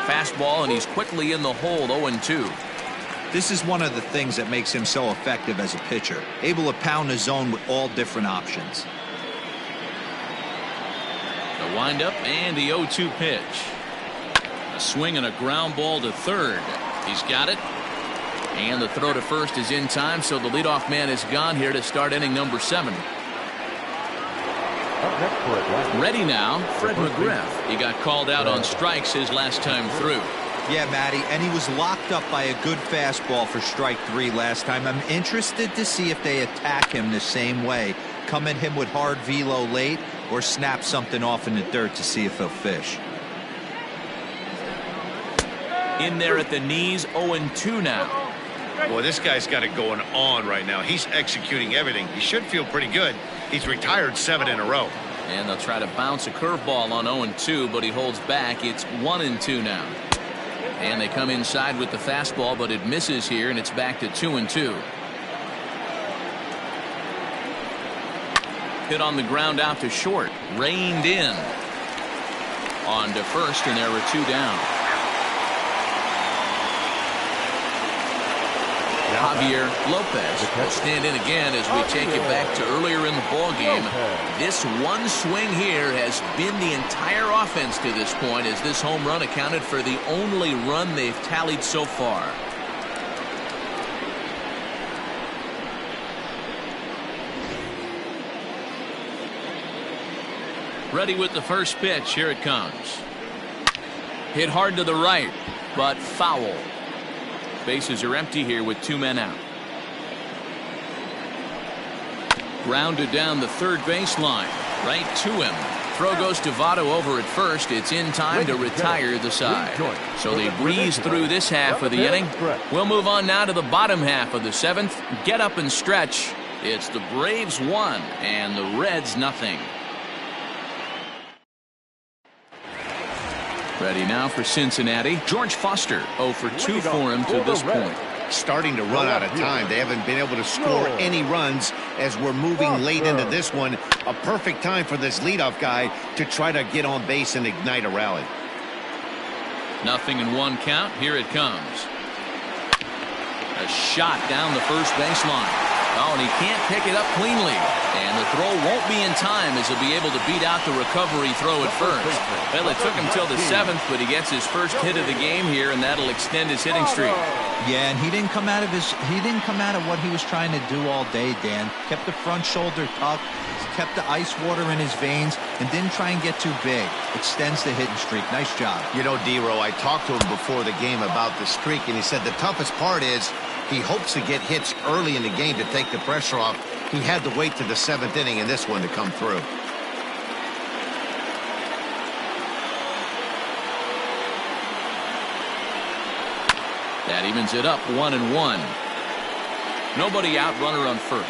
Fastball, and he's quickly in the hole. 0-2. This is one of the things that makes him so effective as a pitcher, able to pound the zone with all different options. The windup and the 0-2 pitch. A swing and a ground ball to third. He's got it. And the throw to first is in time, so the leadoff man is gone here to start inning number 7. Ready now, Fred McGriff. He got called out on strikes his last time through. Yeah, Matty, and he was locked up by a good fastball for strike 3 last time. I'm interested to see if they attack him the same way. Come at him with hard velo late or snap something off in the dirt to see if he'll fish. In there at the knees, 0-2 now. Boy, this guy's got it going on right now. He's executing everything. He should feel pretty good. He's retired 7 in a row. And they'll try to bounce a curveball on 0-2, but he holds back. It's 1-2 now. And they come inside with the fastball, but it misses here, and it's back to 2-2. Hit on the ground out to short. Reined in. On to first, and there were 2 down. Javier Lopez will stand in again as we take it back to earlier in the ball game. This one swing here has been the entire offense to this point, as this home run accounted for the only run they've tallied so far. Ready with the first pitch. Here it comes. Hit hard to the right, but foul. Bases are empty here with 2 men out. Grounded down the third baseline. Right to him. Throw goes to Votto over at first. It's in time to retire the side. So they breeze through this half of the inning. We'll move on now to the bottom half of the 7th. Get up and stretch. It's the Braves 1 and the Reds nothing. Ready now for Cincinnati. George Foster 0 for 2 for him to this point. Starting to run out of time. They haven't been able to score any runs as we're moving late into this one. A perfect time for this leadoff guy to try to get on base and ignite a rally. 0-1 count. Here it comes. A shot down the first baseline. Oh, and he can't pick it up cleanly. And the throw won't be in time as he'll be able to beat out the recovery throw at first. Well, it took him till the 7th, but he gets his first hit of the game here, and that'll extend his hitting streak. Yeah, and he didn't come out of what he was trying to do all day, Dan. Kept the front shoulder tucked, kept the ice water in his veins, and didn't try and get too big. Extends the hitting streak. Nice job. You know, D-Row, I talked to him before the game about the streak, and he said the toughest part is he hopes to get hits early in the game to take the pressure off. He had to wait to the 7th inning in this one to come through. That evens it up 1-1. Nobody out, runner on first.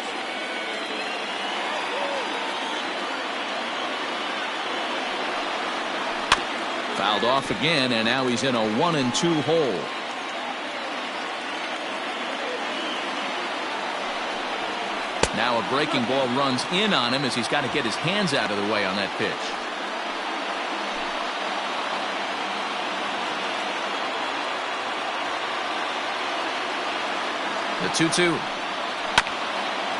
Fouled off again, and now he's in a 1-2 hole. Now a breaking ball runs in on him as he's got to get his hands out of the way on that pitch. The 2-2.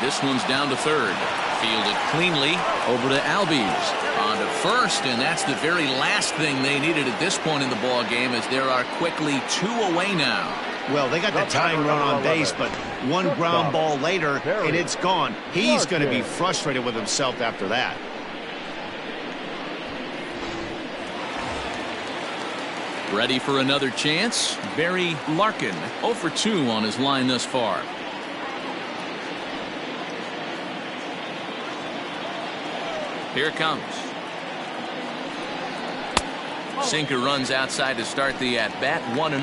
This one's down to third. Fielded cleanly over to Albies. On to first, and that's the very last thing they needed at this point in the ball game, as there are quickly 2 away now. Well, they got the tying run on base, but one ground ball later, and it's gone. He's going to be frustrated with himself after that. Ready for another chance? Barry Larkin 0 for 2 on his line thus far. Here it comes. Sinker runs outside to start the at-bat. 1-0.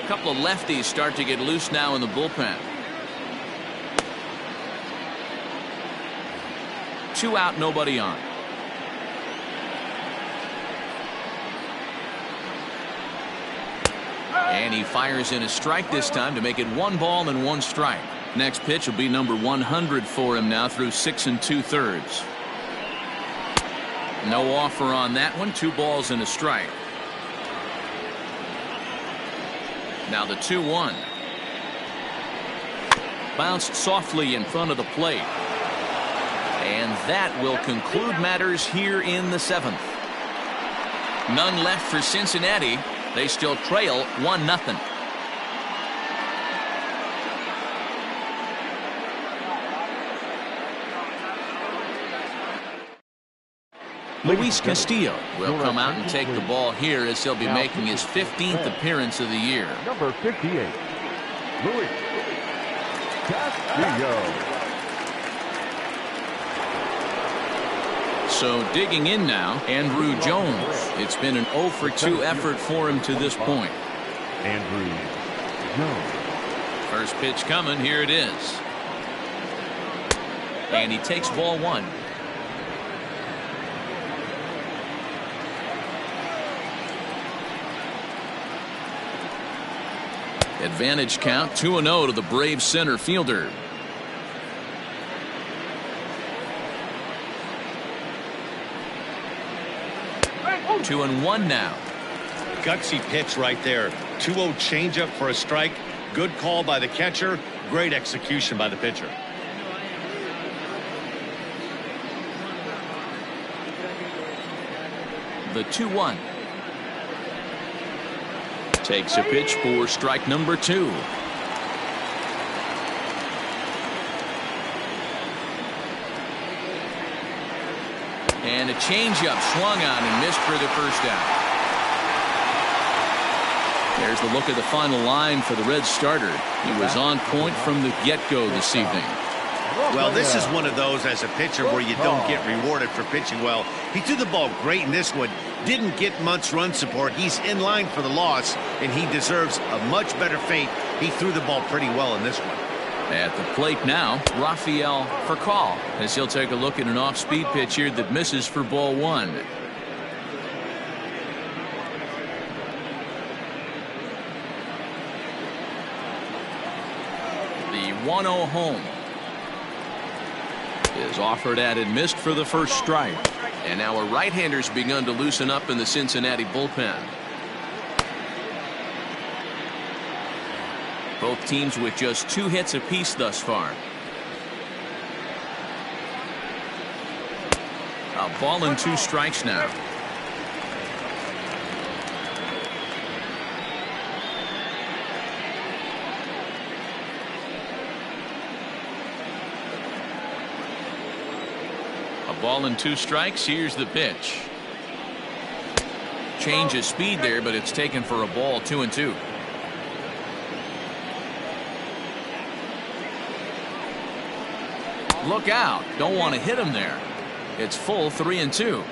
A couple of lefties start to get loose now in the bullpen. 2 out, nobody on. And he fires in a strike this time to make it 1 ball and 1 strike. Next pitch will be number 100 for him now through 6 2/3. No offer on that one. 2 balls and a strike. Now the 2-1. bounced softly in front of the plate. And that will conclude matters here in the 7th. None left for Cincinnati. They still trail 1-0. Luis Castillo will come out and take the ball here as he'll be making his 15th appearance of the year. Number 58, Luis Castillo. So digging in now, Andrew Jones. It's been an 0 for 2 effort for him to this point. Andrew Jones. First pitch coming. Here it is. And he takes ball 1. Advantage count 2-0 to the Braves center fielder. 2-1 now. Gutsy pitch right there. 2-0 changeup for a strike. Good call by the catcher. Great execution by the pitcher. The 2-1. Takes a pitch for strike number 2. And a changeup swung on and missed for the first out. There's the look at the final line for the Reds starter. He was on point from the get-go this evening. Well, this is one of those as a pitcher where you don't get rewarded for pitching well. He threw the ball great in this one. Didn't get much run support. He's in line for the loss, and he deserves a much better fate. He threw the ball pretty well in this one. At the plate now, Rafael Furcal, as he'll take a look at an off-speed pitch here that misses for ball 1. The 1-0 home is offered at and missed for the first strike. And now a right-hander's begun to loosen up in the Cincinnati bullpen. Both teams with just 2 hits apiece thus far. A ball and 2 strikes now. A ball and 2 strikes. Here's the pitch. Change of speed there, but it's taken for a ball. 2-2. Look out. Don't want to hit him there. It's full 3-2.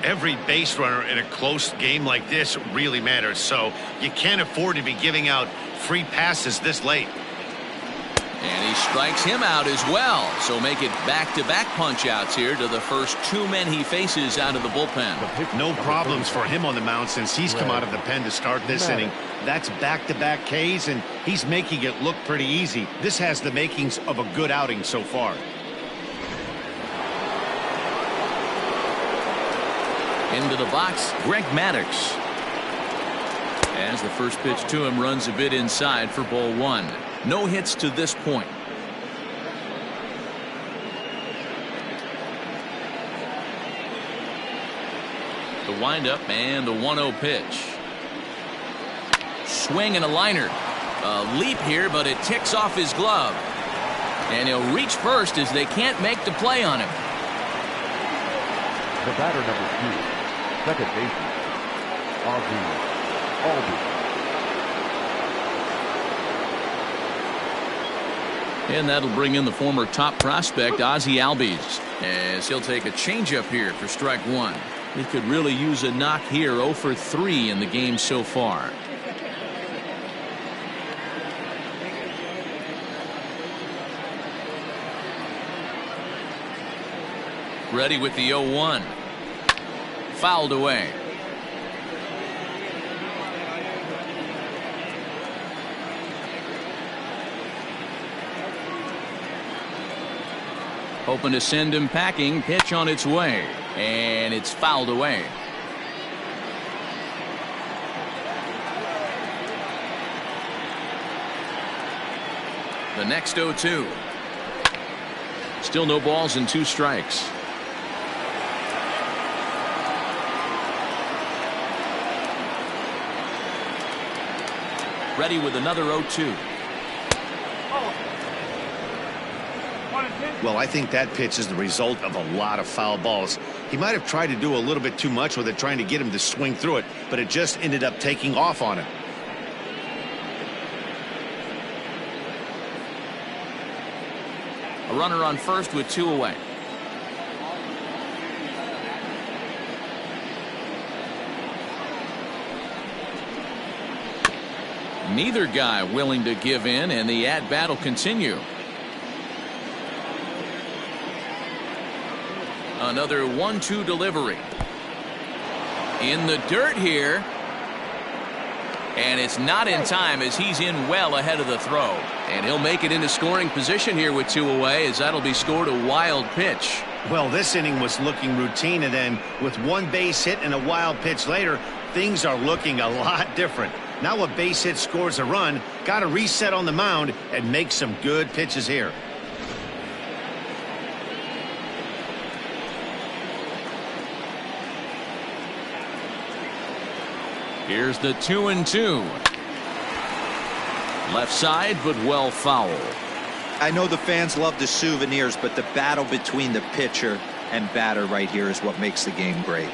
Every base runner in a close game like this really matters, so you can't afford to be giving out free passes this late. And he strikes him out as well. So make it back-to-back punch-outs here to the first 2 men he faces out of the bullpen. No problems for him on the mound since he's come out of the pen to start this inning. That's back-to-back Ks, and he's making it look pretty easy. This has the makings of a good outing so far. Into the box, Greg Maddux. As the first pitch to him runs a bit inside for ball 1. No hits to this point. The windup and the 1-0 pitch. Swing and a liner. A leap here, but it ticks off his glove. And he'll reach first as they can't make the play on him. The batter, number 2. Second baseman, Ozzie Albies. And that'll bring in the former top prospect, Ozzie Albies, as he'll take a changeup here for strike 1. He could really use a knock here. 0 for 3 in the game so far. Ready with the 0-1. Fouled away. Hoping to send him packing. Pitch on its way. And it's fouled away. The next 0-2. Still no balls and 2 strikes. Ready with another 0-2. Well, I think that pitch is the result of a lot of foul balls. He might have tried to do a little bit too much with it, trying to get him to swing through it, but it just ended up taking off on him. A runner on first with 2 away. Neither guy willing to give in, and the at-bat will continue. Another 1-2 delivery. In the dirt here. And it's not in time as he's in well ahead of the throw. And he'll make it into scoring position here with 2 away, as that'll be scored a wild pitch. Well, this inning was looking routine, and then with 1 base hit and a wild pitch later, things are looking a lot different. Now a base hit scores a run, got to reset on the mound and make some good pitches here. Here's the 2-2. Left side, but well foul. I know the fans love the souvenirs, but the battle between the pitcher and batter right here is what makes the game great.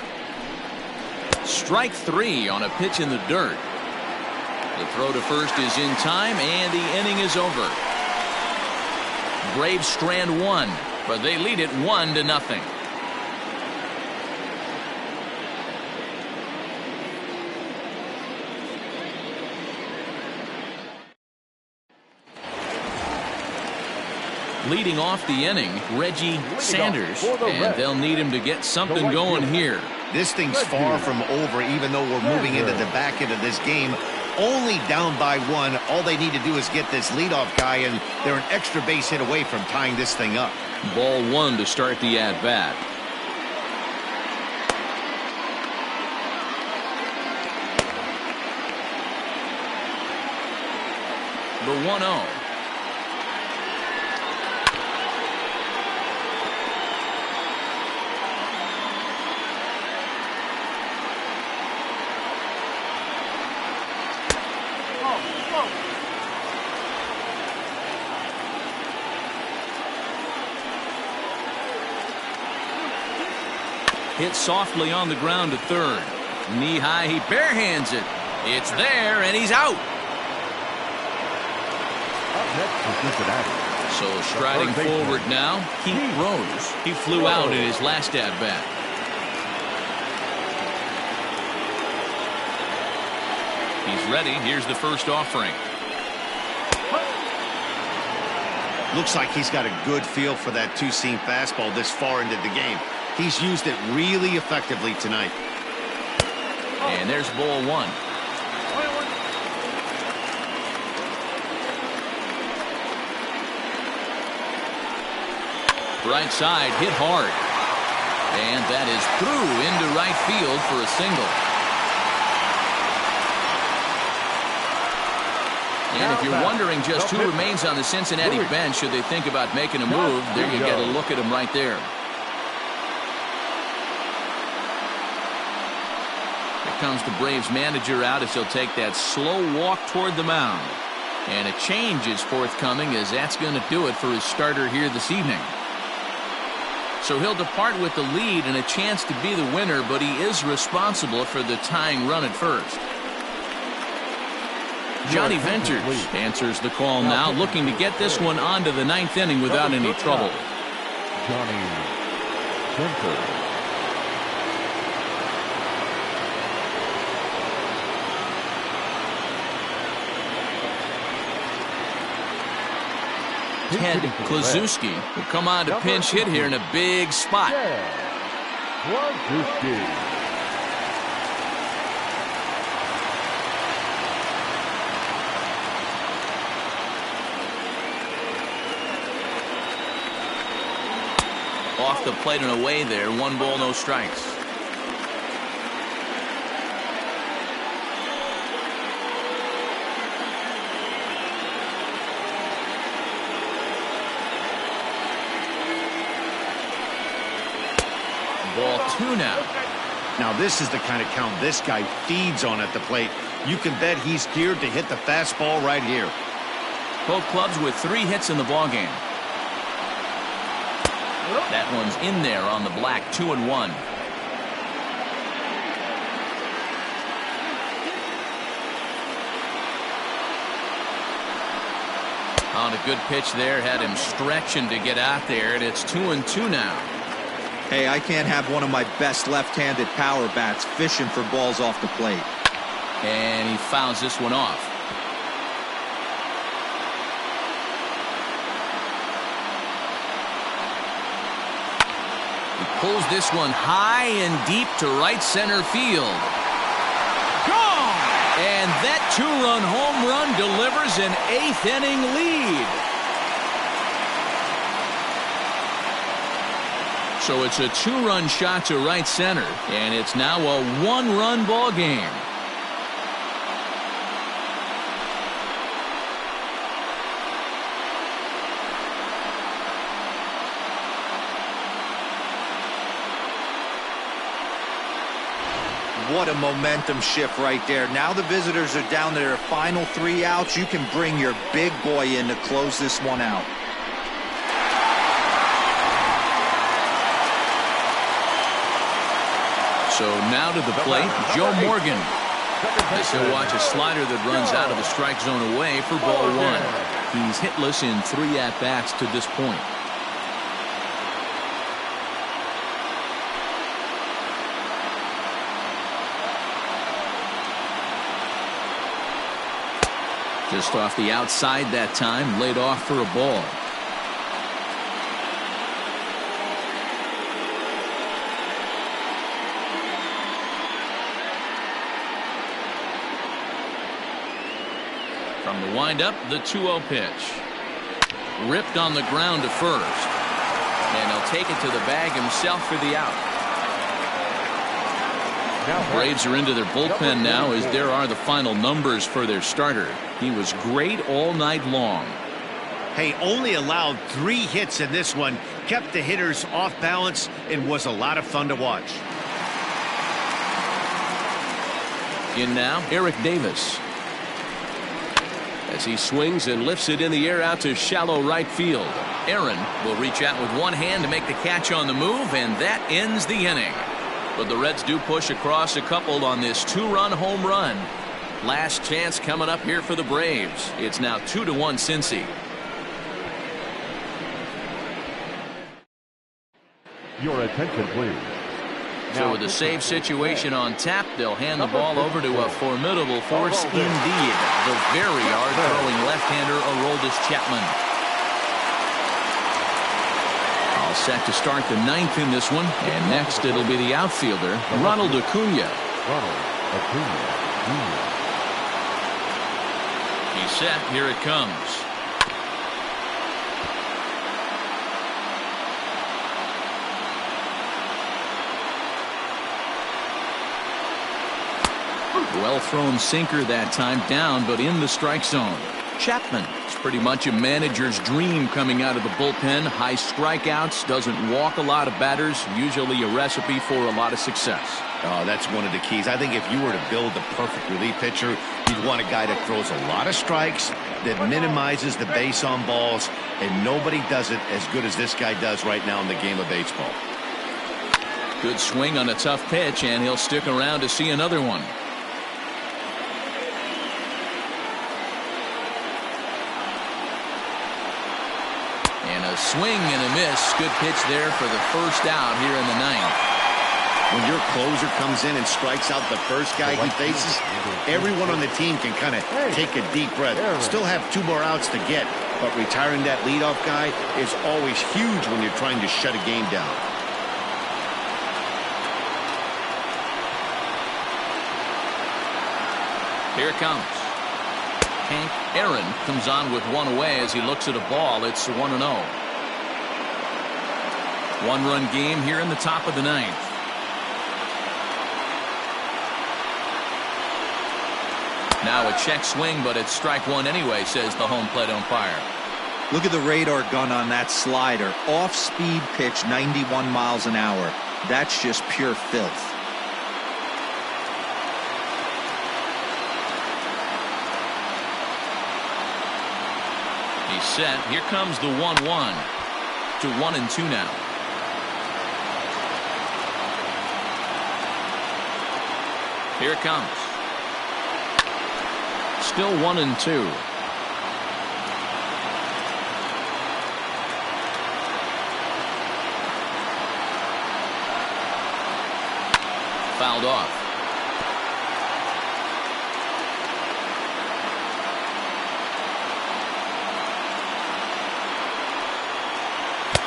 Strike 3 on a pitch in the dirt. The throw to first is in time, and the inning is over. Braves strand 1, but they lead it 1-0. Leading off the inning, Reggie Sanders, and they'll need him to get something going here. This thing's far from over, even though we're moving into the back end of this game. Only down by 1. All they need to do is get this leadoff guy, and they're an extra base hit away from tying this thing up. Ball 1 to start the at-bat. The 1-0. Hit softly on the ground to third. Knee high, he barehands it. It's there, and he's out. So striding forward now, Keith Rose. He flew out in his last at-bat. He's ready. Here's the first offering. Looks like he's got a good feel for that 2-seam fastball this far into the game. He's used it really effectively tonight. And there's ball 1. Right side, hit hard. And that is through into right field for a single. And if you're wondering just who remains on the Cincinnati bench, should they think about making a move, there you get a look at him right there. Here comes the Braves manager out as he'll take that slow walk toward the mound. And a change is forthcoming, as that's going to do it for his starter here this evening. So he'll depart with the lead and a chance to be the winner, but he is responsible for the tying run at first. Johnny Venters answers the call now, looking to get this one onto the 9th inning without any trouble. Johnny Venters. Ted Klazuski will come on to pinch hit here in a big spot. Klazuski. Off the plate and away there. 1 ball, no strikes. Ball 2 now. Now this is the kind of count this guy feeds on at the plate. You can bet he's geared to hit the fastball right here. Both clubs with 3 hits in the ballgame. That one's in there on the black. 2-1. On a good pitch there, had him stretching to get out there, and it's 2-2 now. Hey, I can't have one of my best left-handed power bats fishing for balls off the plate. And he fouls this one off. He pulls this one high and deep to right center field. Gone! And that 2-run home run delivers an 8th inning lead. So it's a 2-run shot to right center, and it's now a 1-run ball game. What a momentum shift right there. Now the visitors are down to their final 3 outs. You can bring your big boy in to close this one out. So now to the plate, Joe Morgan. As he'll watch a slider that runs out of the strike zone away for ball 1. He's hitless in 3 at-bats to this point. Just off the outside that time, laid off for a ball. From the windup, the 2-0 pitch. Ripped on the ground to first. And he'll take it to the bag himself for the out. Braves are into their bullpen now, as there are the final numbers for their starter. He was great all night long. Hey, only allowed 3 hits in this one, kept the hitters off balance, and was a lot of fun to watch. In now, Eric Davis. As he swings and lifts it in the air out to shallow right field. Aaron will reach out with one hand to make the catch on the move, and that ends the inning. But the Reds do push across a couple on this 2-run home run. Last chance coming up here for the Braves. It's now 2-1 Cincy. Your attention, please. So with a save situation on tap, they'll hand the ball over to a formidable force indeed. The very hard-throwing left-hander Aroldis Chapman. All set to start the 9th in this one. And next it'll be the outfielder, Ronald Acuna. He's set. Here it comes. Well thrown sinker that time, down but in the strike zone. Chapman is pretty much a manager's dream coming out of the bullpen. High strikeouts, doesn't walk a lot of batters, usually a recipe for a lot of success. Oh, that's one of the keys. I think if you were to build the perfect relief pitcher, you'd want a guy that throws a lot of strikes, that minimizes the base on balls, and nobody does it as good as this guy does right now in the game of baseball. Good swing on a tough pitch, and he'll stick around to see another one. A swing and a miss. Good pitch there for the first out here in the 9th. When your closer comes in and strikes out the first guy he faces, everyone on the team can kind of take a deep breath. Still have 2 more outs to get, but retiring that leadoff guy is always huge when you're trying to shut a game down. Here it comes. Hank Aaron comes on with one away as he looks at a ball. It's 1-0. 1-run game here in the top of the 9th. Now a check swing, but it's strike 1 anyway, says the home plate umpire. Look at the radar gun on that slider. Off-speed pitch, 91 miles an hour. That's just pure filth. He's set. Here comes the 1-1 to 1-2 now. Here it comes. Still 1-2. Fouled off.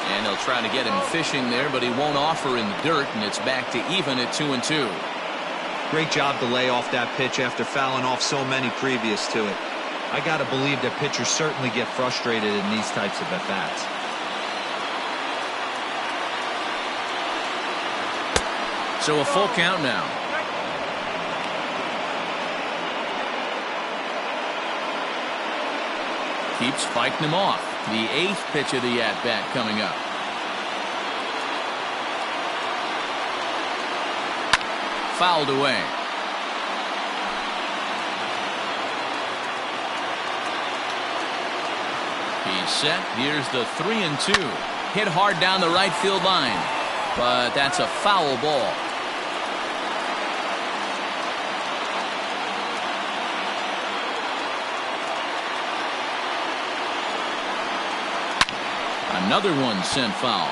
And they'll try to get him fishing there, but he won't offer in the dirt, and it's back to even at 2-2. Great job to lay off that pitch after fouling off so many previous to it. I got to believe that pitchers certainly get frustrated in these types of at-bats. So a full count now. Keeps fighting him off. The 8th pitch of the at-bat coming up. Fouled away. He's set. Here's the 3-2. Hit hard down the right field line, but that's a foul ball. Another one sent foul.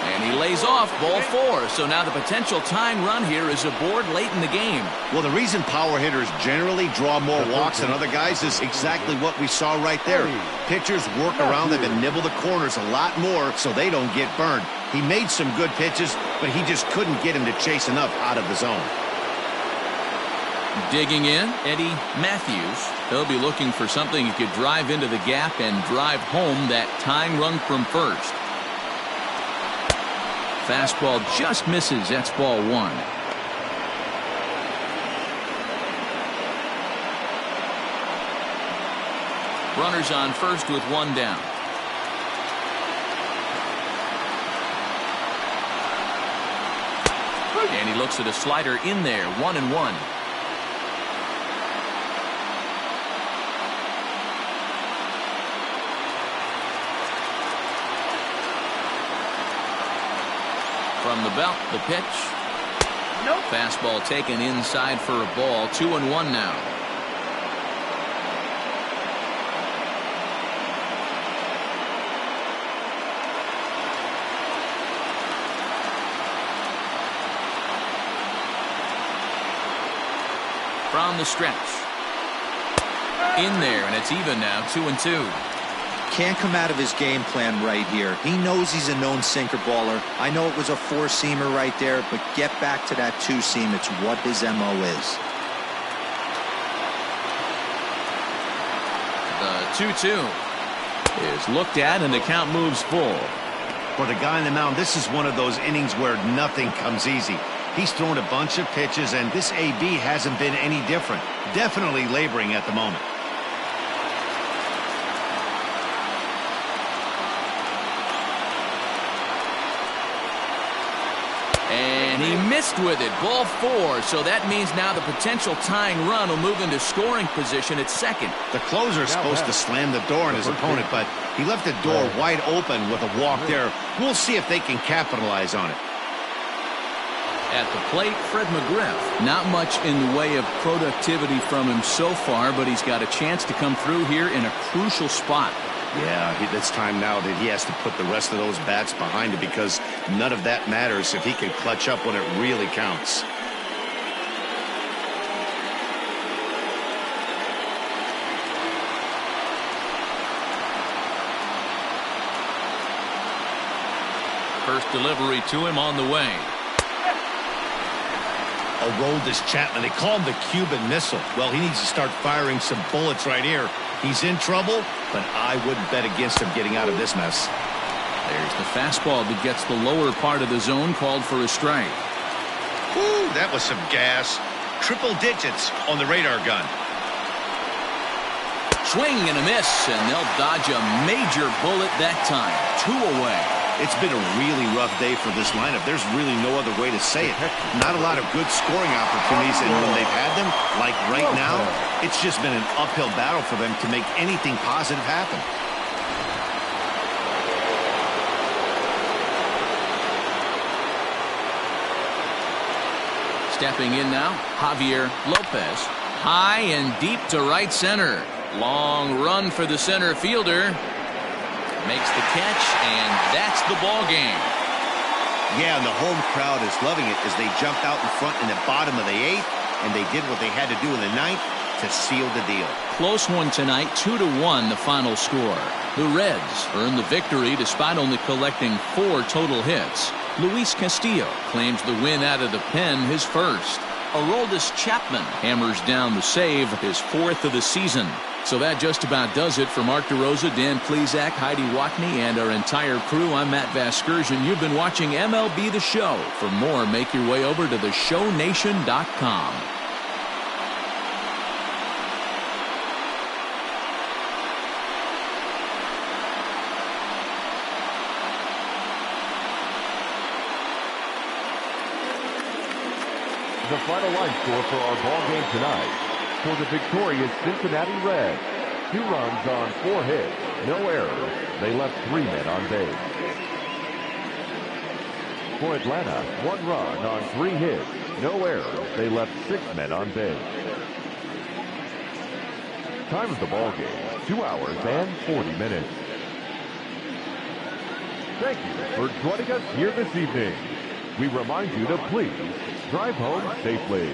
And he lays off, ball 4. So now the potential tying run here is aboard late in the game. Well, the reason power hitters generally draw more walks than other guys is exactly what we saw right there. Pitchers work around them and nibble the corners a lot more so they don't get burned. He made some good pitches, but he just couldn't get him to chase enough out of the zone. Digging in, Eddie Matthews. He'll be looking for something he could drive into the gap and drive home that tying run from first. Fastball just misses. That's ball 1. Runners on first with 1 down. And he looks at a slider in there. 1-1. From the belt, the pitch. Nope. Fastball taken inside for a ball. 2-1 now. From the stretch. In there, and it's even now. 2-2. Can't come out of his game plan right here. He knows he's a known sinker baller. I know it was a 4-seamer right there, but get back to that 2-seam. It's what his MO is. The 2-2 is looked at, and the count moves full. For the guy on the mound, this is one of those innings where nothing comes easy. He's thrown a bunch of pitches, and this AB hasn't been any different. Definitely laboring at the moment. And he missed with it. Ball 4. So that means now the potential tying run will move into scoring position at second. The closer is supposed to slam the door on his opponent, but he left the door wide open with a walk there. We'll see if they can capitalize on it. At the plate, Fred McGriff. Not much in the way of productivity from him so far, but he's got a chance to come through here in a crucial spot. Yeah, it's time now that he has to put the rest of those bats behind it, because none of that matters if he can clutch up when it really counts. First delivery to him on the way. Aroldis Chapman, they call him the Cuban Missile. Well, he needs to start firing some bullets right here. He's in trouble, but I wouldn't bet against him getting out of this mess. There's the fastball that gets the lower part of the zone, called for a strike. Whew, that was some gas. Triple digits on the radar gun. Swing and a miss, and they'll dodge a major bullet that time. 2 away. It's been a really rough day for this lineup. There's really no other way to say it. Not a lot of good scoring opportunities, and when they've had them, like right now, it's just been an uphill battle for them to make anything positive happen. Stepping in now, Javier Lopez. High and deep to right center. Long run for the center fielder. Makes the catch, and that's the ball game. Yeah, and the home crowd is loving it as they jumped out in front in the bottom of the 8th, and they did what they had to do in the 9th to seal the deal. Close one tonight, 2-1 the final score. The Reds earned the victory despite only collecting 4 total hits. Luis Castillo claims the win out of the pen, his first. Aroldis Chapman hammers down the save, his 4th of the season. So that just about does it for Mark DeRosa, Dan Plesac, Heidi Watney, and our entire crew. I'm Matt Vasgersian. You've been watching MLB The Show. For more, make your way over to theshownation.com. The final line score for our ball game tonight. For the victorious Cincinnati Reds, 2 runs on 4 hits, no errors. They left 3 men on base. For Atlanta, 1 run on 3 hits, no errors. They left 6 men on base. Time of the ball game, 2 hours and 40 minutes. Thank you for joining us here this evening. We remind you to please drive home safely.